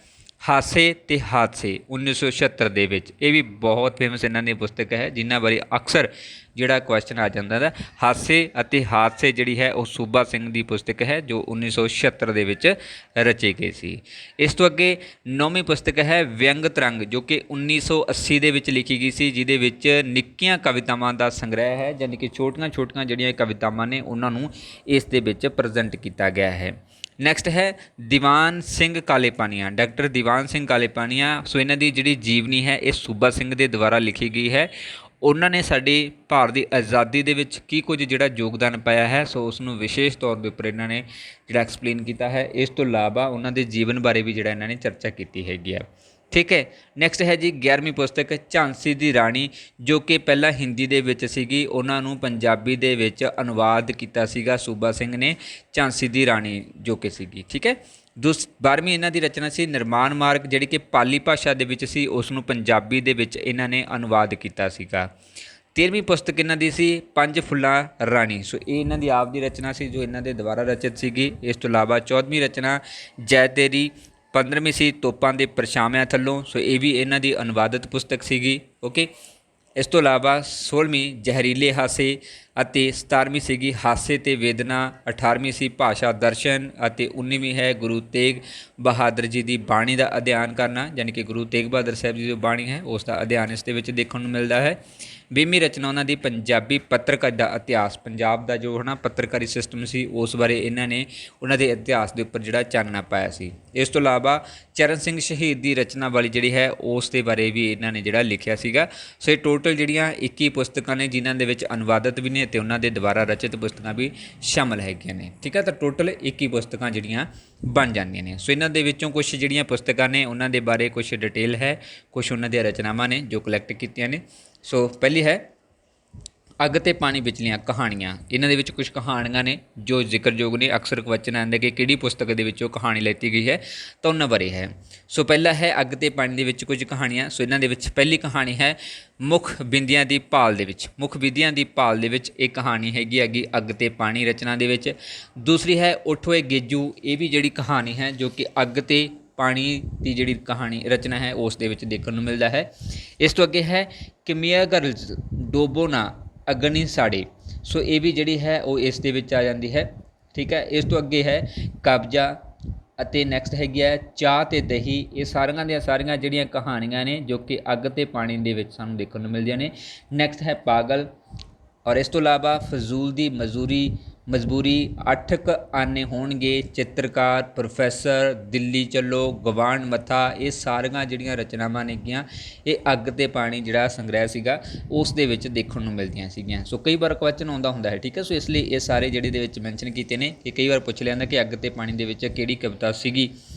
Speaker 1: ਹਾਸੇ ਤੇ ਹਾਦਸੇ 1976 ਦੇ ਵਿੱਚ। ਇਹ ਵੀ ਬਹੁਤ ਫੇਮਸ ਇਹਨਾਂ ਦੀ ਪੁਸਤਕ ਹੈ, ਜਿਨ੍ਹਾਂ ਬਾਰੇ ਅਕਸਰ ਜਿਹੜਾ ਕੁਐਸਚਨ ਆ ਜਾਂਦਾ ਹੈ। ਹਾਸੇ ਅਤੇ ਹਾਦਸੇ ਜਿਹੜੀ ਹੈ ਉਹ ਸੂਬਾ ਸਿੰਘ ਦੀ ਪੁਸਤਕ ਹੈ, ਜੋ 1976 ਦੇ ਵਿੱਚ ਰਚੀ ਗਈ ਸੀ। ਇਸ ਤੋਂ ਅੱਗੇ 9ਵੀਂ ਪੁਸਤਕ ਹੈ ਵਿਅੰਗ ਤਰੰਗ, ਜੋ ਕਿ 1980 ਦੇ ਵਿੱਚ ਲਿਖੀ ਗਈ ਸੀ, ਜਿਹਦੇ ਵਿੱਚ ਨਿੱਕੀਆਂ ਕਵਿਤਾਵਾਂ ਦਾ ਸੰਗ੍ਰਹਿ ਹੈ, ਯਾਨੀ ਕਿ ਛੋਟੀਆਂ ਜਿਹੜੀਆਂ ਕਵਿਤਾਵਾਂ ਨੇ ਉਹਨਾਂ ਨੂੰ ਇਸ ਦੇ ਵਿੱਚ ਪ੍ਰੈਜ਼ੈਂਟ ਕੀਤਾ ਗਿਆ ਹੈ। ਨੈਕਸਟ ਹੈ ਦੀਵਾਨ ਸਿੰਘ ਕਾਲੇਪਾਨੀਆ, ਡਾਕਟਰ ਦੀਵਾਨ ਸਿੰਘ ਕਾਲੇਪਾਨੀਆ। ਸੋ ਇਹਨਾਂ ਦੀ ਜਿਹੜੀ ਜੀਵਨੀ ਹੈ ਇਹ ਸੂਬਾ ਸਿੰਘ ਦੇ ਦੁਆਰਾ ਲਿਖੀ ਗਈ ਹੈ। ਉਹਨਾਂ ਨੇ ਸਾਡੀ ਭਾਰਤ ਦੀ ਆਜ਼ਾਦੀ ਦੇ ਵਿੱਚ ਕੀ ਕੁਝ ਜਿਹੜਾ ਯੋਗਦਾਨ ਪਾਇਆ ਹੈ, ਸੋ ਉਸ ਨੂੰ ਵਿਸ਼ੇਸ਼ ਤੌਰ ਦੇ ਉੱਪਰ ਇਹਨਾਂ ਨੇ ਜਿਹੜਾ ਐਕਸਪਲੇਨ ਕੀਤਾ ਹੈ। ਇਸ ਤੋਂ ਇਲਾਵਾ ਉਹਨਾਂ ਦੇ ਜੀਵਨ ਬਾਰੇ ਵੀ ਜਿਹੜਾ ਇਹਨਾਂ ਨੇ ਚਰਚਾ ਕੀਤੀ ਹੈਗੀ ਆ। ਠੀਕ ਹੈ, ਨੈਕਸਟ ਹੈ ਜੀ 11ਵੀਂ ਪੁਸਤਕ ਝਾਂਸੀ ਦੀ ਰਾਣੀ, ਜੋ ਕਿ ਪਹਿਲਾਂ ਹਿੰਦੀ ਦੇ ਵਿੱਚ ਸੀਗੀ, ਉਹਨਾਂ ਨੂੰ ਪੰਜਾਬੀ ਦੇ ਵਿੱਚ ਅਨੁਵਾਦ ਕੀਤਾ ਸੀਗਾ ਸੂਬਾ ਸਿੰਘ ਨੇ, ਝਾਂਸੀ ਦੀ ਰਾਣੀ ਜੋ ਕਿ ਸੀਗੀ। ਠੀਕ ਹੈ, 12ਵੀਂ ਇਹਨਾਂ ਦੀ ਰਚਨਾ ਸੀ ਨਿਰਮਾਣ ਮਾਰਗ, ਜਿਹੜੀ ਕਿ ਪਾਲੀ ਭਾਸ਼ਾ ਦੇ ਵਿੱਚ ਸੀ, ਉਸ ਨੂੰ ਪੰਜਾਬੀ ਦੇ ਵਿੱਚ ਇਹਨਾਂ ਨੇ ਅਨੁਵਾਦ ਕੀਤਾ ਸੀਗਾ। 13ਵੀਂ ਪੁਸਤਕ ਇਹਨਾਂ ਦੀ ਸੀ ਪੰਜ ਫੁੱਲਾਂ ਰਾਣੀ, ਸੋ ਇਹ ਇਹਨਾਂ ਦੀ ਆਪ ਦੀ ਰਚਨਾ ਸੀ ਜੋ ਇਹਨਾਂ ਦੇ ਦੁਆਰਾ ਰਚਿਤ ਸੀਗੀ। ਇਸ ਤੋਂ ਇਲਾਵਾ 14ਵੀਂ ਰਚਨਾ ਜੈ ਤੇਰੀ, 15ਵੀਂ ਸੀ ਤੋਪਾਂ ਦੇ ਪਰਛਾਵਿਆਂ ਥੱਲੋਂ, ਸੋ ਇਹ ਵੀ ਇਹਨਾਂ ਦੀ ਅਨੁਵਾਦਿਤ ਪੁਸਤਕ ਸੀਗੀ। ਓਕੇ, ਇਸ ਤੋਂ ਇਲਾਵਾ 16ਵੀਂ ਜ਼ਹਿਰੀਲੇ ਹਾਸੇ ਅਤੇ 17ਵੀਂ ਸੀਗੀ ਹਾਸੇ ਤੇ ਵੇਦਨਾ, 18ਵੀਂ ਸੀ ਭਾਸ਼ਾ ਦਰਸ਼ਨ ਅਤੇ 19ਵੀਂ ਹੈ ਗੁਰੂ ਤੇਗ ਬਹਾਦਰ ਜੀ ਦੀ ਬਾਣੀ ਦਾ ਅਧਿਐਨ ਕਰਨਾ, ਯਾਨੀ ਕਿ ਗੁਰੂ ਤੇਗ ਬਹਾਦਰ ਸਾਹਿਬ ਜੀ ਦੀ ਬਾਣੀ ਹੈ ਉਸ ਦਾ ਅਧਿਐਨ ਇਸ ਦੇ ਵਿੱਚ ਦੇਖਣ ਨੂੰ ਮਿਲਦਾ ਹੈ। 20ਵੀਂ ਰਚਨਾ ਉਹਨਾਂ ਦੀ ਪੰਜਾਬੀ ਪੱਤਰਕਾਰੀ ਦਾ ਇਤਿਹਾਸ, ਪੰਜਾਬ ਦਾ ਜੋ ਹੈ ਨਾ ਪੱਤਰਕਾਰੀ ਸਿਸਟਮ ਸੀ ਉਸ ਬਾਰੇ ਇਹਨਾਂ ਨੇ ਉਹਨਾਂ ਦੇ ਇਤਿਹਾਸ ਦੇ ਉੱਪਰ ਜਿਹੜਾ ਚਾਨਣਾ ਪਾਇਆ ਸੀ। ਇਸ ਤੋਂ ਇਲਾਵਾ ਚਰਨ ਸਿੰਘ ਸ਼ਹੀਦ ਦੀ ਰਚਨਾ ਵਾਲੀ ਜਿਹੜੀ ਹੈ ਉਸ ਦੇ ਬਾਰੇ ਵੀ ਇਹਨਾਂ ਨੇ ਜਿਹੜਾ ਲਿਖਿਆ ਸੀਗਾ। ਸੋ ਇਹ ਟੋਟਲ ਜਿਹੜੀਆਂ 21 ਪੁਸਤਕਾਂ ਨੇ ਜਿਨ੍ਹਾਂ ਦੇ ਵਿੱਚ ਅਨੁਵਾਦਿਤ ਵੀ ਨੇ ਅਤੇ ਉਹਨਾਂ ਦੇ ਦੁਆਰਾ ਰਚਿਤ ਪੁਸਤਕਾਂ ਵੀ ਸ਼ਾਮਲ ਹੈਗੀਆਂ ਨੇ। ਠੀਕ ਹੈ, ਤਾਂ ਟੋਟਲ 21 ਪੁਸਤਕਾਂ ਜਿਹੜੀਆਂ ਬਣ ਜਾਂਦੀਆਂ ਨੇ। ਸੋ ਇਹਨਾਂ ਦੇ ਵਿੱਚੋਂ ਕੁਛ ਜਿਹੜੀਆਂ ਪੁਸਤਕਾਂ ਨੇ ਉਹਨਾਂ ਦੇ ਬਾਰੇ ਕੁਛ ਡਿਟੇਲ ਹੈ, ਕੁਛ ਉਹਨਾਂ ਦੀਆਂ ਰਚਨਾਵਾਂ ਨੇ ਜੋ ਕਲੈਕਟ ਕੀਤੀਆਂ ਨੇ। ਸੋ ਪਹਿਲੀ ਹੈ ਅੱਗ ਤੇ ਪਾਣੀ ਵਿਚਲੀਆਂ ਕਹਾਣੀਆਂ, ਇਹਨਾਂ ਦੇ ਵਿੱਚ ਕੁਝ ਕਹਾਣੀਆਂ ਨੇ ਜੋ ਜ਼ਿਕਰਯੋਗ ਨੇ। ਅਕਸਰ ਕੁਐਸਚਨ ਆਉਂਦਾ ਕਿ ਕਿਹੜੀ ਪੁਸਤਕ ਦੇ ਵਿੱਚੋਂ ਕਹਾਣੀ ਲੈਤੀ ਗਈ ਹੈ, ਤਾਂ ਉਹਨਾਂ ਬਾਰੇ ਹੈ। ਸੋ ਪਹਿਲਾ ਹੈ ਅੱਗ ਤੇ ਪਾਣੀ ਦੇ ਵਿੱਚ ਕੁਝ ਕਹਾਣੀਆਂ। ਸੋ ਇਹਨਾਂ ਦੇ ਵਿੱਚ ਪਹਿਲੀ ਕਹਾਣੀ ਹੈ ਮੁੱਖ ਬਿੰਦੀਆਂ ਦੀ ਭਾਲ ਦੇ ਵਿੱਚ, ਮੁੱਖ ਬਿੰਦੀਆਂ ਦੀ ਭਾਲ ਦੇ ਵਿੱਚ ਇਹ ਕਹਾਣੀ ਹੈਗੀ ਅੱਗ ਤੇ ਪਾਣੀ ਰਚਨਾ ਦੇ ਵਿੱਚ। ਦੂਸਰੀ ਹੈ ਉੱਠ ਓਏ ਗੇਜੂ, ਇਹ ਵੀ ਜਿਹੜੀ ਕਹਾਣੀ ਹੈ ਜੋ ਕਿ ਅੱਗ ਤੇ ਪਾਣੀ ਦੀ ਜਿਹੜੀ ਕਹਾਣੀ ਰਚਨਾ ਹੈ ਉਸ ਦੇ ਵਿੱਚ ਦੇਖਣ ਨੂੰ ਮਿਲਦਾ ਹੈ। ਇਸ ਤੋਂ ਅੱਗੇ ਹੈ ਕਿਮੀਆ ਗਰਲਜ਼ ਡੋਬੋ ਨਾ ਅਗਨੀ ਸਾੜੇ, ਸੋ ਇਹ ਵੀ ਜਿਹੜੀ ਹੈ ਉਹ ਇਸ ਦੇ ਵਿੱਚ ਆ ਜਾਂਦੀ ਹੈ। ਠੀਕ ਹੈ, ਇਸ ਤੋਂ ਅੱਗੇ ਹੈ ਕਬਜ਼ਾ ਅਤੇ ਨੈਕਸਟ ਹੈਗੀ ਹੈ ਚਾਹ ਅਤੇ ਦਹੀਂ। ਇਹ ਸਾਰੀਆਂ ਦੀਆਂ ਸਾਰੀਆਂ ਜਿਹੜੀਆਂ ਕਹਾਣੀਆਂ ਨੇ ਜੋ ਕਿ ਅੱਗ ਅਤੇ ਪਾਣੀ ਦੇ ਵਿੱਚ ਸਾਨੂੰ ਦੇਖਣ ਨੂੰ ਮਿਲਦੀਆਂ ਨੇ। ਨੈਕਸਟ ਹੈ ਪਾਗਲ, ਔਰ ਇਸ ਤੋਂ ਇਲਾਵਾ ਫਜ਼ੂਲ ਦੀ ਮਜਬੂਰੀ, 8 ਆਨੇ ਹੋਣਗੇ, ਚਿੱਤਰਕਾਰ, ਪ੍ਰੋਫੈਸਰ, ਦਿੱਲੀ ਚੱਲੋ, ਗਵਾਂਢ ਮੱਥਾ, ਇਹ ਸਾਰੀਆਂ ਜਿਹੜੀਆਂ ਰਚਨਾਵਾਂ ਨੇਗੀਆਂ ਇਹ ਅੱਗ ਤੇ ਪਾਣੀ ਜਿਹੜਾ ਸੰਗ੍ਰਹਿ ਸੀਗਾ ਉਸ ਦੇ ਵਿੱਚ ਦੇਖਣ ਨੂੰ ਮਿਲਦੀਆਂ ਸੀਗੀਆਂ। ਸੋ ਕਈ ਵਾਰ ਕੁਐਸਚਨ ਆਉਂਦਾ ਹੁੰਦਾ ਹੈ। ਠੀਕ ਹੈ, ਸੋ ਇਸ ਲਈ ਇਹ ਸਾਰੇ ਜਿਹੜੇ ਦੇ ਵਿੱਚ ਮੈਂਸ਼ਨ ਕੀਤੇ ਨੇ ਕਿ ਕਈ ਵਾਰ ਪੁੱਛ ਲਿਆ ਕਿ ਅੱਗ ਤੇ ਪਾਣੀ ਦੇ ਵਿੱਚ ਕਿਹੜੀ ਕਵਿਤਾ ਸੀਗੀ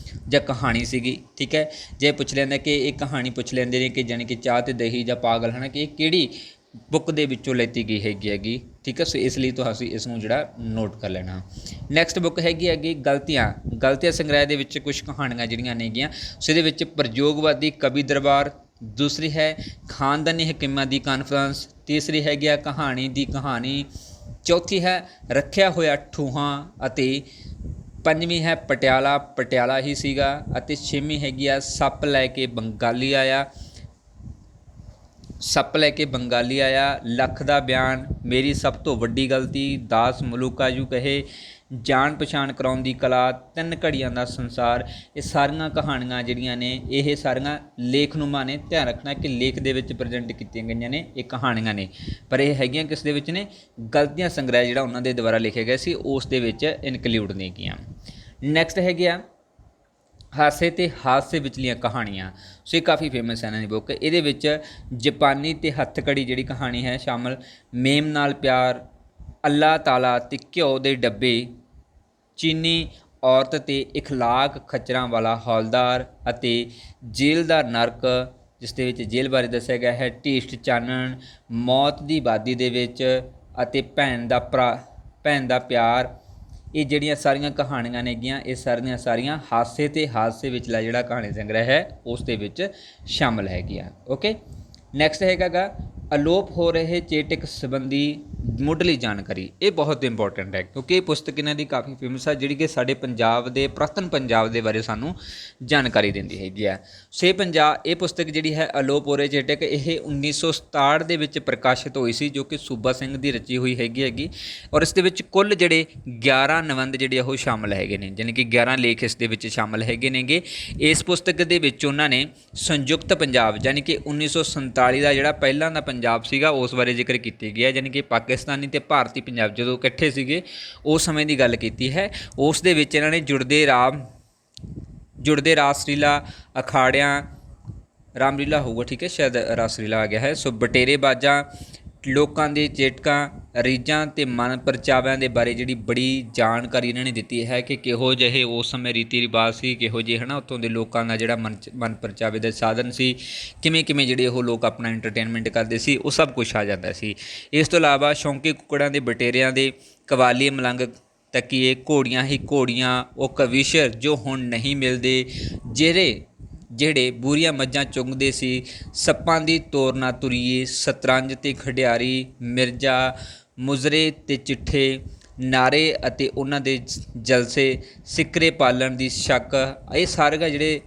Speaker 1: ਜਾਂ ਕਹਾਣੀ ਸੀਗੀ। ਠੀਕ ਹੈ, ਜੇ ਪੁੱਛ ਲੈਂਦਾ ਕਿ ਇਹ ਕਹਾਣੀ ਪੁੱਛ ਲੈਂਦੇ ਨੇ ਕਿ ਜਾਣੀ ਕਿ ਚਾਹ ਤੇ ਦਹੀਂ ਜਾਂ ਪਾਗਲ ਹੈ ਨਾ, ਕਿ ਇਹ ਕਿਹੜੀ ਬੁੱਕ ਦੇ ਵਿੱਚੋਂ ਲੈਤੀ ਗਈ ਹੈਗੀ। ਠੀਕ ਹੈ, ਸੋ ਇਸ ਲਈ ਤੁਸੀਂ ਇਸ ਨੂੰ ਜਿਹੜਾ ਨੋਟ ਕਰ ਲੈਣਾ। ਨੈਕਸਟ ਬੁੱਕ ਹੈਗੀ ਗਲਤੀਆਂ ਸੰਗ੍ਰਹਿ ਦੇ ਵਿੱਚ ਕੁਝ ਕਹਾਣੀਆਂ ਜਿਹੜੀਆਂ ਨੇਗੀਆਂ। ਸੋ ਇਹਦੇ ਵਿੱਚ ਪ੍ਰਯੋਗਵਾਦੀ ਕਵੀ ਦਰਬਾਰ, ਦੂਸਰੀ ਹੈ ਖਾਨਦਾਨੀ ਹਕੀਮਾਂ ਦੀ ਕਾਨਫਰੰਸ, ਤੀਸਰੀ ਹੈਗੀ ਆ ਕਹਾਣੀ ਦੀ ਕਹਾਣੀ, ਚੌਥੀ ਹੈ ਰੱਖਿਆ ਹੋਇਆ ਠੂਹਾਂ ਅਤੇ ਪੰਜਵੀਂ ਹੈ ਪਟਿਆਲਾ ਹੀ ਸੀਗਾ, ਅਤੇ ਛੇਵੀਂ ਹੈਗੀ ਆ ਸੱਪ ਲੈ ਕੇ ਬੰਗਾਲੀ ਆਇਆ, ਲੱਖ ਦਾ ਬਿਆਨ, ਮੇਰੀ ਸਭ ਤੋਂ ਵੱਡੀ ਗਲਤੀ, ਦਾਸ ਮਲੂਕਾ ਯੂ ਕਹੇ, ਜਾਣ ਪਛਾਣ ਕਰਾਉਣ ਦੀ ਕਲਾ, 3 ਘੜੀਆਂ ਦਾ ਸੰਸਾਰ। ਇਹ ਸਾਰੀਆਂ ਕਹਾਣੀਆਂ ਜਿਹੜੀਆਂ ਨੇ ਇਹ ਸਾਰੀਆਂ ਲੇਖਨੁਮਾ ਨੇ। ਧਿਆਨ ਰੱਖਣਾ ਕਿ ਲੇਖ ਦੇ ਵਿੱਚ ਪ੍ਰੈਜੈਂਟ ਕੀਤੀਆਂ ਗਈਆਂ ਨੇ, ਇਹ ਕਹਾਣੀਆਂ ਨੇ, ਪਰ ਇਹ ਹੈਗੀਆਂ ਕਿਸ ਦੇ ਵਿੱਚ ਨੇ, ਗਲਤੀਆਂ ਸੰਗ੍ਰਹਿ ਜਿਹੜਾ ਉਹਨਾਂ ਦੇ ਦੁਆਰਾ ਲਿਖਿਆ ਗਿਆ ਸੀ ਉਸ ਦੇ ਵਿੱਚ ਇਨਕਲੂਡ ਨੇਗੀਆਂ। ਨੈਕਸਟ ਹੈਗੇ ਆ ਹਾਸੇ ਤੇ ਹਾਸੇ ਵਿਚਲੀਆਂ ਕਹਾਣੀਆਂ। ਸੋ ਇਹ ਕਾਫੀ ਫੇਮਸ ਹੈ ਇਹਨਾਂ ਦੀ ਬੁੱਕ। ਇਹਦੇ ਵਿੱਚ ਜਾਪਾਨੀ ਤੇ ਹੱਥਕੜੀ ਜਿਹੜੀ ਕਹਾਣੀ ਹੈ ਸ਼ਾਮਲ, ਮੇਮ ਨਾਲ ਪਿਆਰ, ਅੱਲਾ ਤਾਲਾ ਤੇ ਘਿਓ ਦੇ ਡੱਬੇ, ਚੀਨੀ ਔਰਤ ਤੇ ਇਖਲਾਕ ਖੱਚਰਾਂ ਵਾਲਾ ਹੌਲਦਾਰ, ਅਤੇ ਜੇਲ੍ਹ ਦਾ ਨਰਕ ਜਿਸ ਦੇ ਵਿੱਚ ਜੇਲ੍ਹ ਬਾਰੇ ਦੱਸਿਆ ਗਿਆ ਹੈ, ਢੀਠ ਚਾਨਣ, ਮੌਤ ਦੀ ਵਾਦੀ ਦੇ ਵਿੱਚ, ਅਤੇ ਭੈਣ ਦਾ ਪਿਆਰ। ਇਹ ਜਿਹੜੀਆਂ ਸਾਰੀਆਂ ਕਹਾਣੀਆਂ ਨੇਗੀਆਂ ਇਹ ਸਾਰੀਆਂ ਹਾਸੇ ਤੇ ਹਾਸੇ ਵਿਚਲਾ ਜਿਹੜਾ ਕਹਾਣੀ ਸੰਗ੍ਰਹਿ ਹੈ ਉਸ ਦੇ ਵਿੱਚ ਸ਼ਾਮਲ ਹੈਗੀਆਂ। ਓਕੇ, ਨੈਕਸਟ ਹੈਗਾ ਅਲੋਪ ਹੋ ਰਹੇ ਚੇਟਕ ਸੰਬੰਧੀ ਮੁੱਢਲੀ ਜਾਣਕਾਰੀ। ਇਹ ਬਹੁਤ ਇੰਪੋਰਟੈਂਟ ਹੈ ਕਿਉਂਕਿ ਇਹ ਪੁਸਤਕ ਇਹਨਾਂ ਦੀ ਕਾਫੀ ਫੇਮਸ ਹੈ ਜਿਹੜੀ ਕਿ ਸਾਡੇ ਪੰਜਾਬ ਦੇ ਪੁਰਾਤਨ ਪੰਜਾਬ ਦੇ ਬਾਰੇ ਸਾਨੂੰ ਜਾਣਕਾਰੀ ਦਿੰਦੀ ਹੈਗੀ ਆ। ਸੋ ਇਹ ਪੁਸਤਕ ਜਿਹੜੀ ਹੈ ਅਲੋਪ ਹੋ ਰਹੇ ਚੇਟਕ, ਇਹ 1967 ਦੇ ਵਿੱਚ ਪ੍ਰਕਾਸ਼ਿਤ ਹੋਈ ਸੀ ਜੋ ਕਿ ਸੂਬਾ ਸਿੰਘ ਦੀ ਰਚੀ ਹੋਈ ਹੈਗੀ ਔਰ ਇਸ ਦੇ ਵਿੱਚ ਕੁੱਲ ਜਿਹੜੇ 11 ਨਿਬੰਧ ਜਿਹੜੇ ਉਹ ਸ਼ਾਮਲ ਹੈਗੇ ਨੇ, ਯਾਨੀ ਕਿ 11 ਲੇਖ ਇਸ ਦੇ ਵਿੱਚ ਸ਼ਾਮਲ ਹੈਗੇ ਨੇਗੇ। ਇਸ ਪੁਸਤਕ ਦੇ ਵਿੱਚ ਉਹਨਾਂ ਨੇ ਸੰਯੁਕਤ ਪੰਜਾਬ ਯਾਨੀ ਕਿ 1947 ਦਾ ਜਿਹੜਾ ਪਹਿਲਾਂ ਦਾ ਪੰਜਾਬ ਸੀਗਾ ਉਸ ਬਾਰੇ ਜ਼ਿਕਰ ਕੀਤੀ ਗਿਆ, ਯਾਨੀ ਕਿ ਪਾਕਿਸਤਾਨੀ ਤੇ ਭਾਰਤੀ ਪੰਜਾਬ ਜਦੋਂ ਇਕੱਠੇ ਸੀਗੇ ਉਸ ਸਮੇਂ ਦੀ ਗੱਲ ਕੀਤੀ ਹੈ। ਉਸ ਦੇ ਵਿੱਚ ਇਹਨਾਂ ਨੇ ਜੁੜਦੇ ਰਾਸਲੀਲਾ ਅਖਾੜਿਆਂ, ਰਾਮਲੀਲਾ ਹੋਊਗਾ, ਠੀਕ ਹੈ, ਸ਼ਾਇਦ ਰਾਸਲੀਲਾ ਆ ਗਿਆ ਹੈ। ਸੋ ਬਟੇਰੇ ਬਾਜਾਂ, ਲੋਕਾਂ ਦੇ ਚੇਟਕਾਂ, ਰੀਝਾਂ ਅਤੇ ਮਨ ਪਰਚਾਵਿਆਂ ਦੇ ਬਾਰੇ ਜਿਹੜੀ ਬੜੀ ਜਾਣਕਾਰੀ ਇਹਨਾਂ ਨੇ ਦਿੱਤੀ ਹੈ ਕਿ ਕਿਹੋ ਜਿਹੇ ਉਸ ਸਮੇਂ ਰੀਤੀ ਰਿਵਾਜ਼ ਸੀ, ਕਿਹੋ ਜਿਹੇ ਹੈ ਨਾ ਉੱਥੋਂ ਦੇ ਲੋਕਾਂ ਦਾ ਜਿਹੜਾ ਮਨ ਪਰਚਾਵੇ ਦਾ ਸਾਧਨ ਸੀ, ਕਿਵੇਂ ਕਿਵੇਂ ਜਿਹੜੇ ਉਹ ਲੋਕ ਆਪਣਾ ਐਂਟਰਟੇਨਮੈਂਟ ਕਰਦੇ ਸੀ, ਉਹ ਸਭ ਕੁਛ ਆ ਜਾਂਦਾ ਸੀ। ਇਸ ਤੋਂ ਇਲਾਵਾ ਸ਼ੌਂਕੀ ਕੁੱਕੜਾਂ ਦੇ, ਬਟੇਰਿਆਂ ਦੇ, ਕਵਾਲੀ, ਮਲੰਗ, ਤਕੀਏ, ਘੋੜੀਆਂ ਹੀ ਘੋੜੀਆਂ, ਉਹ ਕਵੀਸ਼ਰ ਜੋ ਹੁਣ ਨਹੀਂ ਮਿਲਦੇ, ਜਿਹੜੇ ਬੂਰੀਆਂ ਮੱਝਾਂ ਚੁੰਗਦੇ ਸੀ, ਸੱਪਾਂ ਦੀ ਤੋਰ ਨਾ ਤੁਰੀਏ, ਸ਼ਤਰੰਜ ਅਤੇ ਖਿਡਾਰੀ, ਮਿਰਜ਼ਾ, ਮੁਜ਼ਰੇ ਅਤੇ ਚਿੱਠੇ, ਨਾਰੇ ਅਤੇ ਉਹਨਾਂ ਦੇ ਜਲਸੇ, ਸਿੱਕਰੇ ਪਾਲਣ ਦੀ ਸ਼ੱਕ, ਇਹ ਸਾਰੇ ਜਿਹੜੇ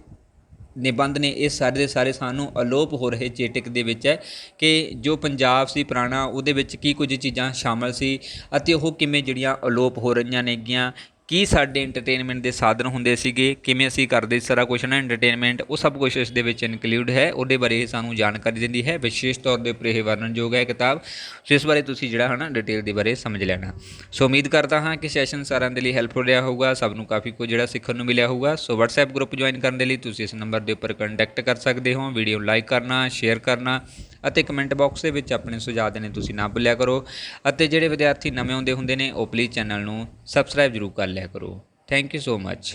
Speaker 1: ਨਿਬੰਧ ਨੇ ਇਹ ਸਾਰੇ ਦੇ ਸਾਰੇ ਸਾਨੂੰ ਅਲੋਪ ਹੋ ਰਹੇ ਚੇਟਕ ਦੇ ਵਿੱਚ ਹੈ ਕਿ ਜੋ ਪੰਜਾਬ ਸੀ ਪੁਰਾਣਾ ਉਹਦੇ ਵਿੱਚ ਕੀ ਕੁਝ ਚੀਜ਼ਾਂ ਸ਼ਾਮਲ ਸੀ ਅਤੇ ਉਹ ਕਿਵੇਂ ਜਿਹੜੀਆਂ ਅਲੋਪ ਹੋ ਰਹੀਆਂ ਨੇਗੀਆਂ। ਕੀ ਸਾਡੇ ਐਂਟਰਟੇਨਮੈਂਟ ਦੇ ਸਾਧਨ ਹੁੰਦੇ ਸੀਗੇ, ਕਿਵੇਂ ਅਸੀਂ ਕਰਦੇ ਸਾਰਾ ਕੁਛ ਨਾ ਐਂਟਰਟੇਨਮੈਂਟ, ਉਹ ਸਭ ਕੁਛ ਇਸ ਦੇ ਵਿੱਚ ਇਨਕਲੂਡ ਹੈ। ਉਹਦੇ ਬਾਰੇ ਇਹ ਸਾਨੂੰ ਜਾਣਕਾਰੀ ਦਿੰਦੀ ਹੈ, ਵਿਸ਼ੇਸ਼ ਤੌਰ ਦੇ ਉੱਪਰ ਇਹ ਵਰਣਨਯੋਗ ਹੈ ਕਿਤਾਬ। ਸੋ ਇਸ ਬਾਰੇ ਤੁਸੀਂ ਜਿਹੜਾ ਹੈ ਨਾ ਡਿਟੇਲ ਦੇ ਬਾਰੇ ਸਮਝ ਲੈਣਾ। ਸੋ ਉਮੀਦ ਕਰਦਾ ਹਾਂ ਕਿ ਸੈਸ਼ਨ ਸਾਰਿਆਂ ਦੇ ਲਈ ਹੈਲਪਫੁਲ ਰਿਹਾ ਹੋਊਗਾ, ਸਭ ਨੂੰ ਕਾਫੀ ਕੁਝ ਜਿਹੜਾ ਸਿੱਖਣ ਨੂੰ ਮਿਲਿਆ ਹੋਊਗਾ। ਸੋ WhatsApp ਗਰੁੱਪ ਜੁਆਇਨ ਕਰਨ ਦੇ ਲਈ ਤੁਸੀਂ ਇਸ ਨੰਬਰ ਦੇ ਉੱਪਰ ਕੰਟੈਕਟ ਕਰ ਸਕਦੇ ਹੋ। ਵੀਡੀਓ ਲਾਈਕ ਕਰਨਾ, ਸ਼ੇਅਰ ਕਰਨਾ ਅਤੇ ਕਮੈਂਟ ਬਾਕਸ ਦੇ ਵਿੱਚ ਆਪਣੇ ਸੁਝਾਅ ਦੇਣੇ ਤੁਸੀਂ ਨਾ ਭੁੱਲਿਆ ਕਰੋ। ਅਤੇ ਜਿਹੜੇ ਵਿਦਿਆਰਥੀ ਨਵੇਂ ਆਉਂਦੇ ਹੁੰਦੇ ਨੇ ਉਹ ਪਲੀਜ਼ ਚੈਨਲ ਨੂੰ ਸਬਸਕ੍ਰਾਈਬ ਜ਼ਰੂਰ ਕਰ ਲਿਆ ਕਰੋ। Thank you so much.